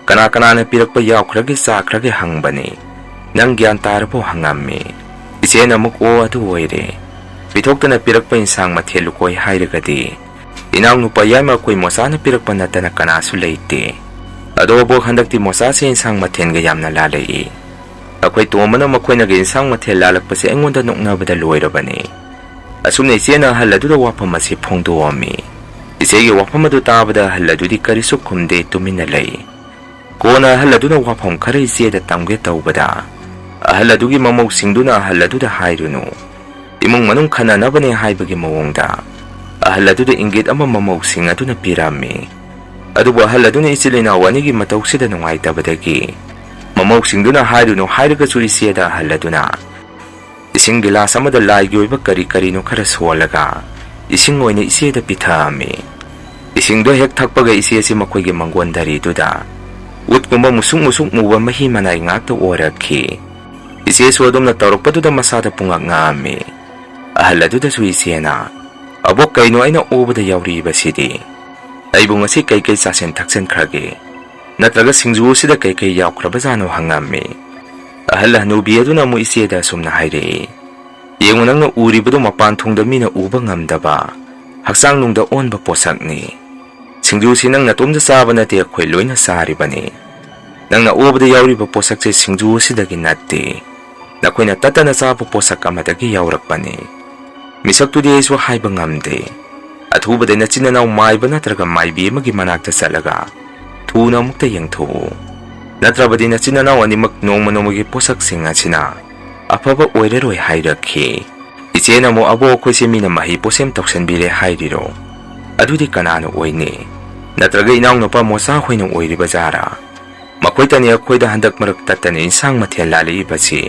Kana na pirakpa yaokrage sakrage hangbani. Nang gyan tarapo hangammi. Ise na mukho adu oire. Pitokta na pirakpa insang mathel koy hairagadi. Inang nupayay makoy mosa na pirakpa nata na kanasu laiti. Ado abok handakti mosa si insang mathen gayam na lalai. Ako'y tuwa na makoy na insang mathel lalakpa si engonda nuknabada loirabani. Asum na ise na haladu da wapamasi pongduwami. Isegi wapamadu tabada haladu di karisuk kumde tuminalay. Kona haladu na wapam kara ise da tamge taubada. Haladu gi mamog singdu na haladu da hairunu. Imong manung kana na bani haibagi mawongda. Haladu da inggit ama mamog sing adu na pirami. Adu ba haladu na isilinawa nigi matawsida nung ay tabadagi. Mamog singdu na hairunu hairagasu ise da haladu na. Ising gilas ama da laigyo iba kari-kari no karaswalaga. Ising ngoy na ise da pitami. Ising do hek takpaga ise si makoy gi mangwandari duda. Ut kumba musung-musung muwa mahimanay ngakta oraki. Ise suwadom na tarok pa duda masada pungak ngami. Ahala duda su ise na. Abok kaino ay na uba da yawri iba sidi. Ay bunga si kay sasen taksen kragi. Natraga singzu sida kay yaw krabazano hangami. Ahala nubiya do na mo ise da sum na hayri. Yengo nang na uri ba do mapantong da mina uba ngamdaba. Haksang nung da on ba posak ni. Singzu sinang natum da saba na tiyak ko'y loy na sari ba ni. Nang na uba da yawri ba posak si singzu sida ginati. Na ko'y natata na saba posak amadagi yawrak ba ni. Misak to di ay swahay ba ngamde. At huba da na sinanaw may ba na talaga may biye magimanagta salaga. Tuna mukta yung tuo. Natraba din na sinanaw ani magnong manomagi posak singa sina. Apaba oireroy hayraki. Ise na mo abo ko'y si mina mahiposem toksen bile hayriro. Adu di kanano oy ni. Natraga inaw no pa mo sa ako'y nung oy ribazara. Makoy tani ako'y da handak maragtatan ni insang matyan lali iba si.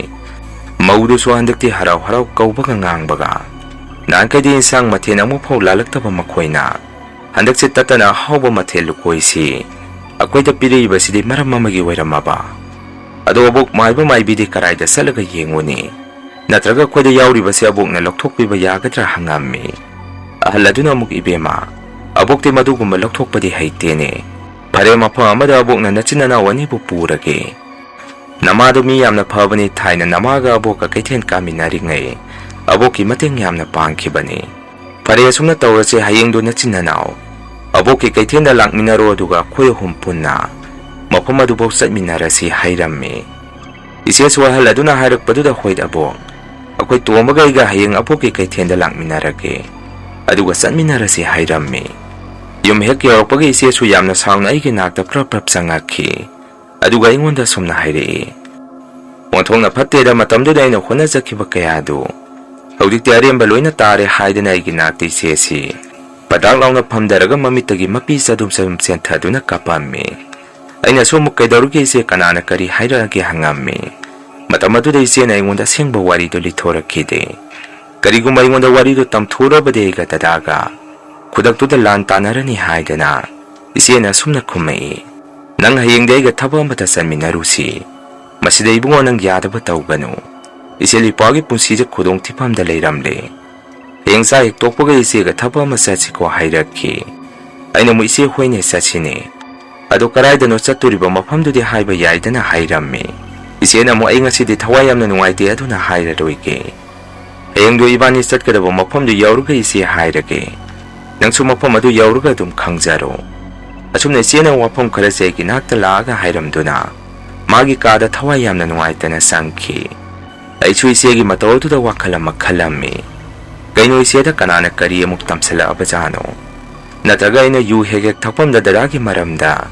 Maudo so handak ti haraw-haraw kau baga ngang baga. Naan kay di insang matyan ang mupaw lalagta ba makoy na. Handak si tatana haw ba matyan lukoy si. Ako'y da pili iba si di maramamagiway ramaba. Ado abok may ba may bidi karay da salaga yengo ni. Natraga ko'y da yawri ba si abok na loktok biba yagadra hangami. Ahalado na muk ibema. Abok ti madugong maloktok pa di haite ni. Pare mapa amada abok na natsinanawan ni pupuragi. Namado miyam na paba ni tay na namaga abok kakaytiyan kami naringay. Abok imating yam na pangkiba ni. Pare asum na tawra si hayeng do natsinanaw. Abok ikaytiyan na lang minaro aduga ko'y humpun na. Mapamadubaw sa minara si hayrammi. Isiyaswa halado na harak pa do da hoy abok. Ako'y tuwamagay ga hayeng abok ikaytiyan na lang minaragi. Aduga saan minara si hayrammi. Yung hek yaw pag isiyaswa yam na saw na ay ginagta prap-prap sa ngaki. Aduga ingon da sum na hayri. Montong na pati da matamdo da ino kuna sa kibakayado. Haudik ti arim baloy na tari hayda na ay ginagta isiyasi. Padanglaw na pamdaraga mamitagi mapisa dum sa sentado na kapami. Ay nasumuk kay darugi isi kanana kari hayragi hangami. Matamado da isi na ingon da siyang bawari do litora kide. Kari gumaingon da wari do tamtura ba de gatadaga. Kudak to da lantana ni hayda na. Isi na sumna kumai. Nang hayeng da igataba matasan minarusi. Masida ibungo nang yada ba taubano. Isi lipagi punsija kudong tipam da layramle. Hayeng sa iktokpo ga isi igataba masatsi ko hayraki. Ay namu isi huway na isasini. Ado karay da no sa turiba mapamdo di hayba yay da na hayrammi. Isi na mo ay nga si di tawayam na nungay di ado na hayraroy ke. Hayang do iban isat ka da ba mapamdo yawruga isi hayrake. Nang sumapam ado yawruga dum kangjaro. Asum na isi na wapam karasay ginagtalaga hayramdo na. Magi kada tawayam na nungay da na sangki. Ay su isi agi mataw do da wakalam magkalammi. Gayno isi da kanana kariya muktamsala abazano. Natagay na yu hegek tapam da daragi maramda.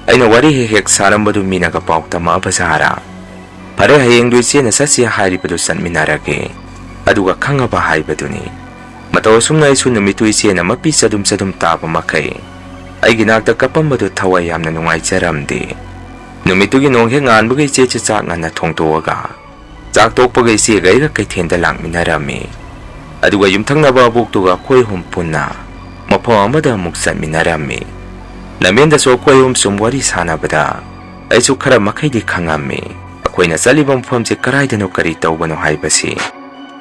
Ay na wari hegek saram badu minagapawak ta maabasara. Pare hayeng do isi na sasiya hari badu san minarage. Aduga kanga bahay badu ni. Matawasum na isu numitu isi na mapisadum sadum tapa makay. Ay ginagdag kapam badu tawayam na nungay charamdi. Numitu ginong hengan bagay isi chisak nga na tongtuwaga. ꯆꯥꯛ ꯇꯣꯛꯄꯒ ꯏꯆꯦꯒ ꯑꯩꯒ ꯀꯩꯊꯦꯜꯗ ꯂꯥꯛꯃꯤꯟꯅꯔꯝꯃꯤ꯫ ꯑꯗꯨꯒ ꯌꯨꯝꯊꯪꯅꯕ ꯑꯕꯣꯛꯇꯨꯒ ꯑꯩꯈꯣꯏ ꯑꯍꯨꯝ ꯄꯨꯟꯅ ꯃꯐꯝ ꯑꯃꯗ ꯑꯃꯨꯛ ꯆꯠꯃꯤꯟꯅꯔꯝꯃꯤ꯫ ꯂꯝꯕꯦꯟꯗꯁꯨ ꯑꯩꯈꯣꯏ ꯑꯍꯨꯝ ꯁꯨꯝ ꯋꯥꯔꯤ ꯁꯥꯟꯅꯕꯗ ꯑꯩꯁꯨ ꯈꯔ ꯃꯈꯩꯗꯤ ꯈꯪꯉꯝꯃꯤ ꯑꯩꯈꯣꯏꯅ ꯆꯠꯂꯤꯕ ꯃꯐꯝꯁꯤ ꯀꯔꯥꯏꯗꯅꯣ ꯀꯔꯤ ꯇꯧꯕꯅꯣ ꯍꯥꯏꯕꯁꯤ꯫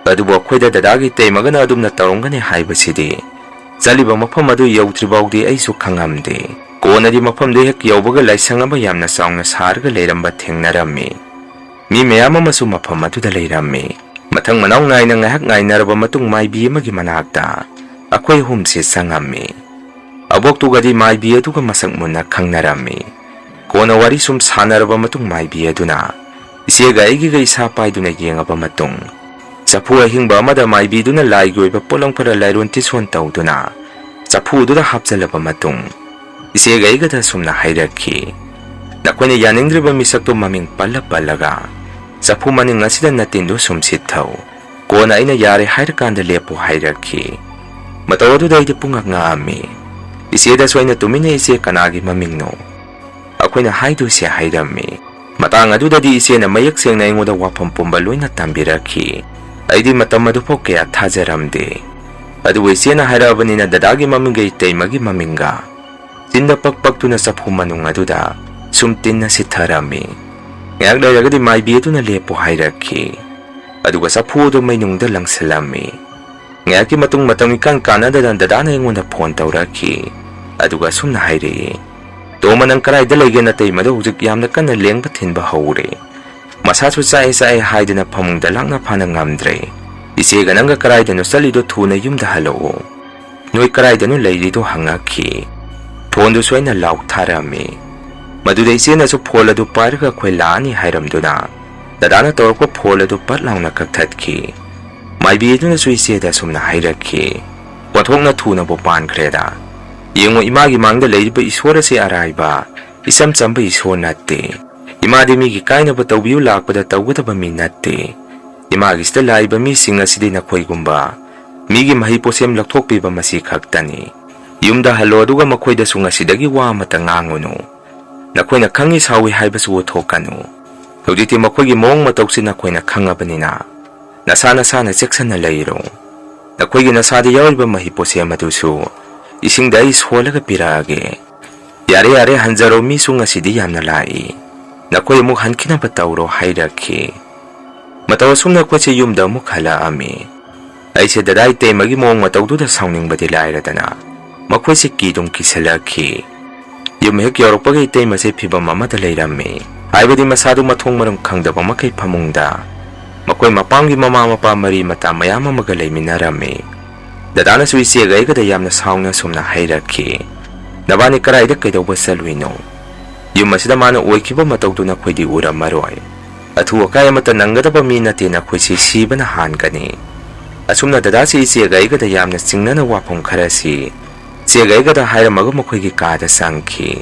ꯑꯗꯨꯕꯨ ꯑꯩꯈꯣꯏꯗ ꯗꯗꯥꯒꯤ ꯇꯩꯃꯒꯅ ꯑꯗꯨꯝꯅ ꯇꯧꯔꯝꯒꯅꯤ ꯍꯥꯏꯕꯁꯤꯗꯤ ꯆꯠꯂꯤꯕ ꯃꯐꯝ ꯑꯗꯨ ꯌꯧꯗ꯭ꯔꯤꯐꯥꯎꯗꯤ ꯑꯩꯁꯨ ꯈꯪꯉꯝꯗꯦ꯫ ꯀꯣꯟꯅꯗꯤ ꯃꯐꯝꯗꯨ ꯍꯦꯛ ꯌꯧꯕꯒ ꯂꯥꯏꯁꯪ ꯑꯃ ꯌꯥꯝꯅ ꯆꯥꯎꯅ ꯁꯥꯔꯒ ꯂꯩꯔꯝꯕ ꯊꯦꯡꯅꯔꯝꯃꯤ꯫ ꯃꯤ ꯃꯌꯥꯝ ꯑꯃꯁꯨ ꯃꯐꯝ ꯑꯗꯨꯗ ꯂꯩꯔꯝꯃꯤ꯫ ꯃꯊꯪ ꯃꯅꯥꯎ ꯅꯥꯏꯅ ꯉꯥꯏꯍꯥꯛ ꯉꯥꯏꯅꯔꯕ ꯃꯇꯨꯡ ꯃꯥꯏꯕꯤ ꯑꯃꯒꯤ ꯃꯅꯥꯛꯇ ꯑꯩꯈꯣꯏ ꯑꯍꯨꯝꯁꯤ ꯆꯪꯉꯝꯃꯤ꯫ ꯑꯕꯣꯛꯇꯨꯒꯗꯤ ꯃꯥꯏꯕꯤ ꯑꯗꯨꯒ ꯃꯁꯛ ꯃꯨꯟꯅ ꯈꯪꯅꯔꯝꯃꯤ꯫ ꯀꯣꯟꯅ ꯋꯥꯔꯤ ꯁꯨꯝ ꯁꯥꯟꯅꯔꯕ ꯃꯇꯨꯡ ꯃꯥꯏꯕꯤ ꯑꯗꯨꯅ ꯏꯆꯦꯒ ꯑꯩꯒꯤꯒ ꯏꯁꯥ ꯄꯥꯏꯗꯨꯅ ꯌꯦꯡꯉꯕ ꯃꯇꯨꯡ ꯆꯐꯨ ꯑꯍꯤꯡꯕ ꯑꯃꯗ ꯃꯥꯏꯕꯤꯗꯨꯅ ꯂꯥꯏꯒꯤ ꯑꯣꯏꯕ ꯄꯣꯠꯂꯝ ꯈꯔ ꯂꯥꯏꯔꯣꯟ ꯇꯤꯁꯣꯟ ꯇꯧꯗꯨꯅ ꯆꯐꯨꯗꯨꯗ ꯍꯥꯞꯆꯜꯂꯕ ꯃꯇꯨꯡ ꯏꯆꯦꯒ ꯑꯩꯒꯗ ꯁꯨꯝꯅ ꯍꯥꯏꯔꯛꯈꯤ, "ꯅꯈꯣꯏꯅ ꯌꯥꯅꯤꯡꯗ꯭ꯔꯤꯕ ꯃꯤꯁꯛꯇꯨ ꯃꯃꯤꯡ ꯄꯜꯂꯒ ꯆꯐꯨ ꯃꯅꯤꯡ ꯑꯁꯤꯗ ꯅꯇꯤꯟꯗꯨ ꯁꯨꯝ ꯁꯤꯠꯊꯧ꯫ ꯀꯣꯟꯅ ꯑꯩꯅ ꯌꯥꯔꯦ ꯍꯥꯏꯔꯀꯥꯟꯗ ꯂꯦꯞꯄꯨ" ꯍꯥꯏꯔꯛꯈꯤ꯫ ꯃꯇꯧ ꯑꯗꯨꯗ ꯑꯩꯗꯤ ꯄꯨꯡꯉꯛ ꯉꯛꯑꯝꯃꯤ꯫ ꯏꯆꯦꯗꯁꯨ ꯑꯩꯅ ꯇꯨꯃꯤꯟꯅ ꯏꯆꯦ ꯀꯅꯥꯒꯤ ꯃꯃꯤꯡꯅꯣ ꯑꯩꯈꯣꯏꯅ ꯍꯥꯏꯗꯣꯏꯁꯦ ꯍꯥꯏꯔꯝꯃꯤ꯫ ꯃꯇꯥꯡ ꯑꯗꯨꯗꯗꯤ ꯏꯆꯦꯅ ꯃꯌꯦꯛ ꯁꯦꯡꯅ ꯑꯩꯉꯣꯟꯗ ꯋꯥꯐꯝ ꯄꯨꯝꯕ ꯂꯣꯏꯅ ꯇꯝꯕꯤꯔꯛꯈꯤ꯫ ꯑꯩꯗꯤ ꯃꯇꯝ ꯑꯗꯨꯐꯥꯎ ꯀꯌꯥ ꯊꯥꯖꯔꯝꯗꯦ꯫ ꯑꯗꯨꯕꯨ ꯏꯆꯦꯅ ꯍꯥꯏꯔꯛꯑꯕꯅꯤꯅ ꯗꯗꯥꯒꯤ ꯃꯃꯤꯡꯒ ꯏꯇꯩꯃꯒꯤ ꯃꯃꯤꯡꯒ ꯆꯤꯟꯗ ꯄꯛ ꯄꯛꯇꯨꯅ ꯆꯐꯨ ꯃꯅꯨꯡ ꯑꯗꯨꯗ ꯁꯨꯝ ꯇꯤꯟꯅ ꯁꯤꯠꯊꯔꯝꯃꯤ꯫ ꯉꯥꯏꯍꯥꯛ ꯂꯩꯔꯒꯗꯤ ꯃꯥꯏꯕꯤ ꯑꯗꯨꯅ ꯂꯦꯞꯄꯨ ꯍꯥꯏꯔꯛꯈꯤ꯫ ꯑꯗꯨꯒ ꯆꯐꯨ ꯑꯗꯨ ꯃꯩꯅꯨꯡꯗ ꯂꯪꯁꯤꯜꯂꯝꯃꯤ꯫ ꯉꯥꯏꯍꯥꯛꯀꯤ ꯃꯇꯨꯡ ꯃꯇꯝ ꯏꯀꯥꯟ ꯀꯥꯟꯅꯗꯅ ꯗꯗꯥꯅ ꯑꯩꯉꯣꯟꯗ ꯐꯣꯟ ꯇꯧꯔꯛꯈꯤ꯫ ꯑꯗꯨꯒ ꯑꯁꯨꯝꯅ ꯍꯥꯏꯔꯛꯏ, "ꯇꯣꯝꯕ, ꯅꯪ ꯀꯔꯥꯏꯗ ꯂꯩꯒꯦ? ꯅꯇꯩꯃꯗ ꯍꯧꯖꯤꯛ ꯌꯥꯝꯅ ꯀꯟꯅ ꯂꯦꯡꯕ ꯊꯤꯟꯕ ꯍꯧꯔꯦ. ꯃꯁꯥꯁꯨ ꯆꯥꯛꯑꯦ ꯍꯥꯏꯗꯅ ꯐꯃꯨꯡꯗ ꯂꯥꯛꯅ ꯐꯥꯅ ꯉꯝꯗ꯭ꯔꯦ. ꯏꯆꯦꯒ ꯅꯪꯒ ꯀꯔꯥꯏꯗꯅꯣ ꯆꯠꯂꯤꯗꯣ? ꯊꯨꯅ ꯌꯨꯝꯗ ꯍꯜꯂꯛꯑꯣ. ꯅꯣꯏ ꯀꯔꯥꯏꯗꯅꯣ ꯂꯩꯔꯤꯗꯣ?" ꯍꯪꯉꯛꯈꯤ꯫ ꯐꯣꯟꯗꯨꯁꯨ ꯑꯩꯅ ꯂꯥꯎꯠ ꯊꯥꯔꯝꯃꯤ꯫ ꯃꯗꯨꯗ ꯏꯆꯦꯅꯁꯨ ꯐꯣꯟ ꯑꯗꯨ ꯄꯥꯏꯔꯒ ꯑꯩꯈꯣꯏ ꯂꯥꯛꯑꯅꯤ ꯍꯥꯏꯔꯝꯗꯨꯅ ꯗꯗꯥꯅ ꯇꯧꯔꯛꯄ ꯐꯣꯟ ꯑꯗꯨ ꯄꯠ ꯂꯥꯎꯅ ꯀꯛꯊꯠꯈꯤ꯫ ꯃꯥꯏꯕꯤ ꯑꯗꯨꯅꯁꯨ ꯏꯆꯦꯗ ꯁꯨꯝꯅ ꯍꯥꯏꯔꯛꯈꯤ, "ꯑꯣꯟꯊꯣꯛꯅ ꯊꯨꯅꯕꯨ ꯄꯥꯟꯈ꯭ꯔꯦꯗ. ꯌꯦꯡꯉꯣ, ꯏꯃꯥꯒꯤ ꯃꯥꯡꯗ ꯂꯩꯔꯤꯕ ꯏꯁꯣꯔ ꯑꯁꯤ ꯑꯔꯥꯏꯕ ꯏꯆꯝ ꯆꯝꯕ ꯏꯁꯣꯔ ꯅꯠꯇꯦ. ꯏꯃꯥꯗꯤ ꯃꯤꯒꯤ ꯀꯥꯏꯅꯕ ꯇꯧꯕꯤꯌꯨ ꯂꯥꯛꯄꯗ ꯇꯧꯒꯗꯕ ꯃꯤ ꯅꯠꯇꯦ. ꯏꯃꯥꯒꯤꯁꯤꯗ ꯂꯥꯛꯏꯕ ꯃꯤꯁꯤꯡ ꯑꯁꯤꯗꯤ ꯅꯈꯣꯏꯒꯨꯝꯕ ꯃꯤꯒꯤ ꯃꯍꯩ ꯄꯣꯠꯁꯦꯝ ꯂꯧꯊꯣꯛꯄꯤꯕ ꯃꯁꯤ ꯈꯛꯇꯅꯤ. ꯌꯨꯝꯗ ꯍꯜꯂꯣ, ꯑꯗꯨꯒ ꯃꯈꯣꯏꯗꯁꯨ ꯉꯁꯤꯗꯒꯤ ꯋꯥ ꯑꯃꯠꯇ ꯉꯥꯡꯉꯨꯅꯨ. ꯅꯈꯣꯏꯅ ꯈꯪꯉꯤ ꯁꯥꯎꯏ ꯍꯥꯏꯕꯁꯨ ꯎꯠꯊꯣꯛꯀꯅꯨ. ꯍꯧꯖꯤꯛꯇꯤ ꯃꯈꯣꯏꯒꯤ ꯃꯑꯣꯡ ꯃꯇꯧꯁꯤ ꯅꯈꯣꯏꯅ ꯈꯪꯉꯕꯅꯤꯅ ꯅꯁꯥꯅ ꯆꯦꯛꯁꯤꯟꯅ ꯂꯩꯔꯣ. ꯅꯈꯣꯏꯒꯤ ꯅꯁꯥꯗ ꯌꯥꯎꯔꯤꯕ ꯃꯍꯩ ꯄꯣꯠꯁꯦꯝ ꯑꯗꯨꯁꯨ ꯏꯁꯤꯡꯗ ꯑꯩ ꯁꯣꯜꯂꯒ ꯄꯤꯔꯛꯑꯒꯦ. ꯌꯥꯔꯦ ꯍꯟꯖꯔꯣ, ꯃꯤꯁꯨ ꯉꯁꯤꯗꯤ ꯌꯥꯝꯅ ꯂꯥꯛꯏ. ꯅꯈꯣꯏ ꯑꯃꯨꯛ ꯍꯟꯈꯤꯅꯕ ꯇꯧꯔꯣ" ꯍꯥꯏꯔꯛꯈꯤ꯫ ꯃꯇꯧ ꯑꯁꯨꯝꯅ ꯑꯩꯈꯣꯏꯁꯦ ꯌꯨꯝꯗ ꯑꯃꯨꯛ ꯍꯜꯂꯛꯑꯝꯃꯤ꯫ ꯑꯩꯁꯦ ꯗꯗꯥ ꯏꯇꯩꯃꯒꯤ ꯃꯑꯣꯡ ꯃꯇꯧꯗꯨꯗ ꯁꯥꯎꯅꯤꯡꯕꯗꯤ ꯂꯥꯏꯔꯗꯅ ꯃꯈꯣꯏꯁꯦ ꯀꯤꯗꯨꯝ ꯀꯤꯁꯜꯂꯛꯈꯤ꯫ ꯌꯨꯝ ꯍꯦꯛ ꯌꯧꯔꯛꯄꯒ ꯏꯇꯩꯃꯁꯦ ꯐꯤꯕꯝ ꯑꯃꯗ ꯂꯩꯔꯝꯃꯤ꯫ ꯍꯥꯏꯕꯗꯤ ꯃꯁꯥꯗꯨ ꯃꯊꯣꯡ ꯃꯔꯝ ꯈꯪꯗꯕ ꯃꯈꯩ ꯐꯃꯨꯡꯗ ꯃꯈꯣꯏ ꯃꯄꯥꯝꯒꯤ ꯃꯃꯥ ꯃꯄꯥ ꯃꯔꯤ ꯃꯇꯥ ꯃꯌꯥꯝ ꯑꯃꯒ ꯂꯩꯃꯤꯟꯅꯔꯝꯃꯤ꯫ ꯗꯗꯥꯅꯁꯨ ꯏꯆꯦꯒ ꯑꯩꯒꯗ ꯌꯥꯝꯅ ꯁꯥꯎꯅ ꯁꯨꯝꯅ ꯍꯥꯏꯔꯛꯈꯤ, "ꯅꯕꯥꯅꯤ ꯀꯔꯥꯏꯗ ꯀꯩꯗꯧꯕ ꯆꯠꯂꯨꯏꯅꯣ? ꯌꯨꯝ ꯑꯁꯤꯗ ꯃꯥꯅ ꯑꯣꯏꯈꯤꯕ ꯃꯇꯧꯗꯨ ꯅꯈꯣꯏꯗꯤ ꯎꯔꯝꯃꯔꯣꯏ. ꯑꯊꯨ ꯑꯀꯥꯏ ꯑꯃꯠꯇ ꯅꯪꯒꯗꯕ ꯃꯤ ꯅꯠꯇꯦ. ꯅꯈꯣꯏꯁꯤ ꯁꯤꯕꯅ ꯍꯥꯟꯒꯅꯤ." ꯑꯁꯨꯝꯅ ꯗꯗꯥꯁꯤ ꯏꯆꯦꯒ ꯑꯩꯒꯗ ꯌꯥꯝꯅ ꯆꯤꯡꯅꯅ ꯋꯥꯐꯝ ꯈꯔꯁꯤ ꯏꯆꯦꯒ ꯑꯩꯒꯗ ꯍꯥꯏꯔꯝꯃꯒ ꯃꯈꯣꯏꯒꯤ ꯀꯥꯗ ꯆꯪꯈꯤ꯫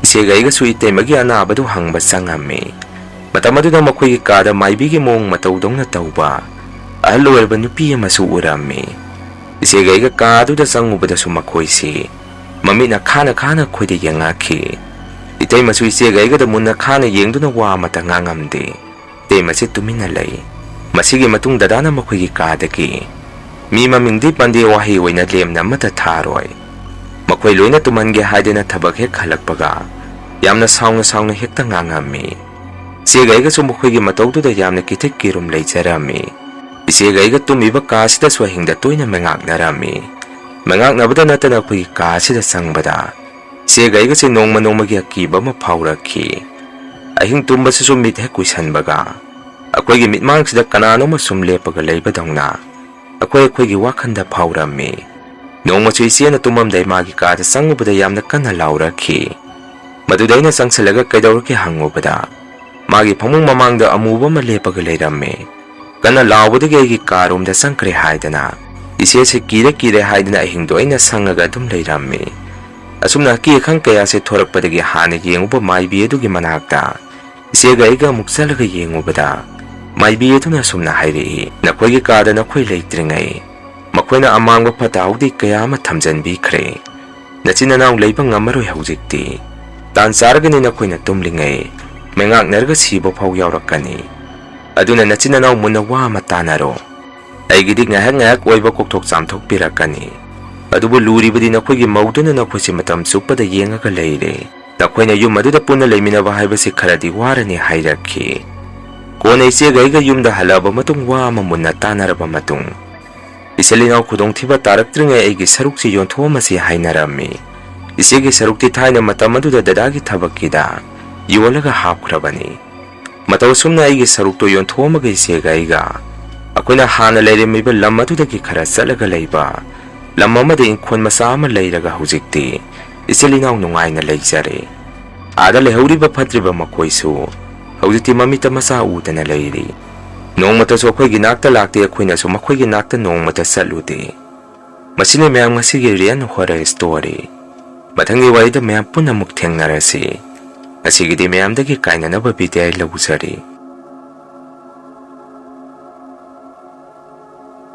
ꯏꯆꯦꯒ ꯑꯩꯒꯁꯨ ꯏꯇꯩꯃꯒꯤ ꯑꯅꯥꯕꯗꯨ ꯍꯪꯕ ꯆꯪꯉꯝꯃꯤ꯫ ꯃꯇꯝ ꯑꯗꯨꯗ ꯃꯈꯣꯏꯒꯤ ꯀꯥꯗ ꯃꯥꯏꯕꯤꯒꯤ ꯃꯑꯣꯡ ꯃꯇꯧꯗꯧꯅ ꯇꯧꯕ ꯑꯍꯜ ꯑꯣꯏꯔꯕ ꯅꯨꯄꯤ ꯑꯃꯁꯨ ꯎꯔꯝꯃꯤ꯫ ꯏꯆꯦꯒ ꯑꯩꯒ ꯀꯥ ꯑꯗꯨꯗ ꯆꯪꯉꯨꯕꯗꯁꯨ ꯃꯈꯣꯏꯁꯤ ꯃꯃꯤꯠꯅ ꯈꯥꯅ ꯑꯩꯈꯣꯏꯗ ꯌꯦꯡꯉꯛꯈꯤ꯫ ꯏꯇꯩꯃꯁꯨ ꯏꯆꯦꯒ ꯑꯩꯒꯗ ꯃꯨꯟꯅ ꯈꯥꯅ ꯌꯦꯡꯗꯨꯅ ꯋꯥ ꯑꯃꯠꯇ ꯉꯥꯡꯉꯝꯗꯦ꯫ ꯏꯇꯩꯃꯁꯤ ꯇꯨꯃꯤꯟꯅ ꯂꯩ꯫ ꯃꯁꯤꯒꯤ ꯃꯇꯨꯡ ꯗꯗꯥꯅ ꯃꯈꯣꯏꯒꯤ ꯀꯥꯗꯒꯤ ꯃꯤ ꯃꯃꯤꯡꯗꯤ ꯄꯟꯗꯦ, ꯋꯥꯍꯩ ꯑꯣꯏꯅ ꯂꯦꯝꯅ ꯑꯃꯠꯇ ꯊꯥꯔꯣꯏ. ꯃꯈꯣꯏ ꯂꯣꯏꯅ ꯇꯨꯝꯍꯟꯒꯦ ꯍꯥꯏꯗꯅ ꯊꯕꯛ ꯍꯦꯛ ꯍꯜꯂꯛꯄꯒ ꯌꯥꯝꯅ ꯁꯥꯎꯅ ꯍꯦꯛꯇ ꯉꯥꯡꯉꯝꯃꯤ꯫ ꯏꯆꯦꯒ ꯑꯩꯒꯁꯨ ꯃꯈꯣꯏꯒꯤ ꯃꯇꯧꯗꯨꯗ ꯌꯥꯝꯅ ꯀꯤꯊꯤꯛ ꯀꯤꯔꯨꯝ ꯂꯩꯖꯔꯝꯃꯤ꯫ ꯏꯆꯦꯒ ꯑꯩꯒ ꯇꯨꯝꯃꯤꯕ ꯀꯥꯁꯤꯗꯁꯨ ꯑꯍꯤꯡꯗ ꯇꯣꯏꯅ ꯃꯩꯉꯥꯛꯅꯔꯝꯃꯤ꯫ ꯃꯩꯉꯥꯛꯅꯕꯗ ꯅꯠꯇꯅ ꯑꯩꯈꯣꯏꯒꯤ ꯀꯥ ꯑꯁꯤꯗ ꯆꯪꯕꯗ ꯏꯆꯦꯒ ꯑꯩꯒꯁꯦ ꯅꯣꯡꯃꯒꯤ ꯑꯀꯤꯕ ꯑꯃ ꯐꯥꯎꯔꯛꯈꯤ꯫ ꯑꯍꯤꯡ ꯇꯨꯝꯕꯁꯤꯁꯨ ꯃꯤꯠ ꯍꯦꯛ ꯀꯨꯏꯁꯟꯕꯒ ꯑꯩꯈꯣꯏꯒꯤ ꯃꯤꯠꯃꯥꯡꯁꯤꯗ ꯀꯅꯥꯅꯣꯃ ꯁꯨꯝ ꯂꯦꯞꯄꯒ ꯂꯩꯕꯗꯧꯅ ꯑꯩꯈꯣꯏꯒꯤ ꯋꯥꯈꯟꯗ ꯐꯥꯎꯔꯝꯃꯤ꯫ ꯃꯗꯨꯗ ꯑꯩꯅ ꯆꯪꯁꯤꯜꯂꯒ ꯀꯩꯗꯧꯔꯒꯦ ꯍꯪꯉꯨꯕꯗ ꯃꯥꯒꯤ ꯐꯃꯨꯡ ꯃꯃꯥꯡꯗ ꯑꯃꯨꯕ ꯑꯃ ꯂꯦꯞꯄꯒ ꯂꯩꯔꯝꯃꯤ꯫ ꯀꯟꯅ ꯂꯥꯎꯕꯗꯒꯤ ꯑꯩꯒꯤ ꯀꯥꯔꯣꯝꯗ ꯆꯪꯈ꯭ꯔꯦ ꯍꯥꯏꯗꯅ ꯏꯆꯦꯁꯦ ꯀꯤꯔꯦ ꯍꯥꯏꯗꯅ ꯑꯍꯤꯡꯗꯣ ꯑꯩꯅ ꯁꯪꯉꯒ ꯑꯗꯨꯝ ꯂꯩꯔꯝꯃꯤ꯫ ꯑꯁꯨꯝꯅ ꯑꯀꯤ ꯑꯈꯪ ꯀꯌꯥꯁꯦ ꯊꯣꯔꯛꯄꯗꯒꯤ ꯍꯥꯟꯅ ꯌꯦꯡꯉꯨꯕ ꯃꯥꯏꯕꯤ ꯑꯗꯨꯒꯤ ꯃꯅꯥꯛꯇ ꯏꯆꯦꯒ ꯑꯩꯒ ꯑꯃꯨꯛ ꯆꯠꯂꯒ ꯌꯦꯡꯉꯨꯕꯗ ꯃꯥꯏꯕꯤ ꯑꯗꯨꯅ ꯁꯨꯝꯅ ꯍꯥꯏꯔꯛꯏ, "ꯅꯈꯣꯏꯒꯤ ꯀꯥꯗ ꯅꯈꯣꯏ ꯂꯩꯇ꯭ꯔꯤꯉꯩ ꯃꯈꯣꯏꯅ ꯑꯃꯥꯡꯕ ꯐꯠꯇ ꯍꯥꯎꯊꯤ ꯀꯌꯥ ꯑꯃ ꯊꯝꯖꯟꯕꯤꯈ꯭ꯔꯦ꯫ ꯅꯆꯤꯟ ꯅꯅꯥꯎ ꯂꯩꯕ ꯉꯝꯃꯔꯣꯏ ꯍꯧꯖꯤꯛꯇꯤ꯫ ꯇꯥꯟ ꯆꯥꯔꯒꯅꯤ ꯅꯈꯣꯏꯅ ꯇꯨꯝꯂꯤꯉꯩ ꯃꯩꯉꯥꯛꯅꯔꯒ ꯁꯤꯕ ꯐꯥꯎ ꯌꯥꯎꯔꯛꯀꯅꯤ꯫ ꯑꯗꯨꯅ ꯅꯆꯤꯟꯅꯥꯎ ꯃꯨꯟꯅ ꯋꯥ ꯑꯃ ꯇꯥꯟꯅꯔꯣ. ꯑꯩꯒꯤꯗꯤ ꯉꯥꯏꯍꯥꯛ ꯑꯣꯏꯕ ꯀꯣꯛꯊꯣꯛ ꯆꯥꯝꯊꯣꯛꯄꯤꯔꯛꯀꯅꯤ. ꯑꯗꯨꯕꯨ ꯂꯨꯔꯤꯕꯗꯤ ꯅꯈꯣꯏꯒꯤ ꯃꯧꯗꯨꯅ ꯅꯈꯣꯏꯁꯤ ꯃꯇꯝ ꯆꯨꯞꯄꯗ ꯌꯦꯡꯉꯒ ꯂꯩꯔꯦ. ꯅꯈꯣꯏꯅ ꯌꯨꯝ ꯑꯗꯨꯗ ꯄꯨꯟꯅ ꯂꯩꯃꯤꯟꯅꯕ ꯍꯥꯏꯕꯁꯤ ꯈꯔꯗꯤ ꯋꯥꯔꯅꯤ ꯍꯥꯏꯔꯛꯈꯤ. ꯀꯣꯟꯅ ꯏꯆꯦꯒ ꯑꯩꯒ ꯌꯨꯝꯗ ꯍꯜꯂꯛꯑꯕ ꯃꯇꯨꯡ ꯋꯥ ꯑꯃ ꯃꯨꯟꯅ ꯇꯥꯟꯅꯔꯕ ꯃꯇꯨꯡ ꯏꯆꯤꯜ ꯏꯅꯥꯎ ꯈꯨꯗꯣꯡꯊꯤꯕ ꯇꯥꯔꯛꯇ꯭ꯔꯤꯉꯩ ꯑꯩꯒꯤ ꯁꯔꯨꯛꯁꯤ ꯌꯣꯟꯊꯣꯛꯑꯃꯁꯤ ꯍꯥꯏꯅꯔꯝꯃꯤ. ꯏꯆꯦꯒꯤ ꯁꯔꯨꯛꯇꯤ ꯊꯥꯏꯅ ꯃꯇꯝ ꯑꯗꯨꯗ ꯗꯗꯥꯒꯤ ꯊꯕꯛꯀꯤꯗ ꯌꯣꯜꯂꯒ ꯍꯥꯞꯈ꯭ꯔꯕꯅꯤ. ꯃꯇꯧ ꯑꯁꯨꯝꯅ ꯑꯩꯒꯤ ꯁꯔꯨꯛꯇꯨ ꯌꯣꯟꯊꯣꯛꯑꯃꯒ ꯏꯆꯦꯒ ꯑꯩꯒ ꯑꯩꯈꯣꯏꯅ ꯍꯥꯟꯅ ꯂꯩꯔꯝꯃꯤꯕ ꯂꯝ ꯑꯗꯨꯗꯒꯤ ꯈꯔ ꯆꯠꯂꯒ ꯂꯩꯕ ꯂꯝ ꯑꯃꯗ ꯏꯪꯈꯣꯜ ꯃꯆꯥ ꯑꯃ ꯂꯩꯔꯒ ꯍꯧꯖꯤꯛꯇꯤ ꯏꯆꯤꯜ ꯏꯅꯥꯎ ꯅꯨꯡꯉꯥꯏꯅ ꯂꯩꯖꯔꯦ. ꯑꯥꯗ ꯂꯩꯍꯧꯔꯤꯕ ꯐꯠꯇ꯭ꯔꯤꯕ ꯃꯈꯣꯏꯁꯨ ꯍꯧꯖꯤꯛꯇꯤ ꯃꯃꯤꯠꯇ ꯃꯆꯥ ꯎꯗꯅ ꯂꯩꯔꯤ. ꯅꯣꯡꯃꯇꯁꯨ ꯑꯩꯈꯣꯏꯒꯤ ꯅꯥꯛꯇ ꯂꯥꯛꯇꯦ, ꯑꯩꯈꯣꯏꯅꯁꯨ ꯃꯈꯣꯏꯒꯤ ꯅꯥꯛꯇ ꯅꯣꯡꯃꯇ ꯆꯠꯂꯨꯗꯦ. ꯃꯁꯤꯅꯤ ꯃꯌꯥꯝ ꯉꯁꯤꯒꯤ ꯔꯤꯌꯦꯜ ꯍꯣꯔꯔ ꯁ꯭ꯇꯣꯔꯤ. ꯃꯊꯪꯒꯤ ꯋꯥꯔꯤꯗ ꯃꯌꯥꯝ ꯄꯨꯟꯅ ꯑꯃꯨꯛ ꯊꯦꯡꯅꯔꯁꯤ. ꯉꯁꯤꯒꯤꯗꯤ ꯃꯌꯥꯝꯗꯒꯤ ꯀꯥꯏꯅꯅꯕ ꯕꯤꯗꯥꯏ ꯂꯧꯖꯔꯤ.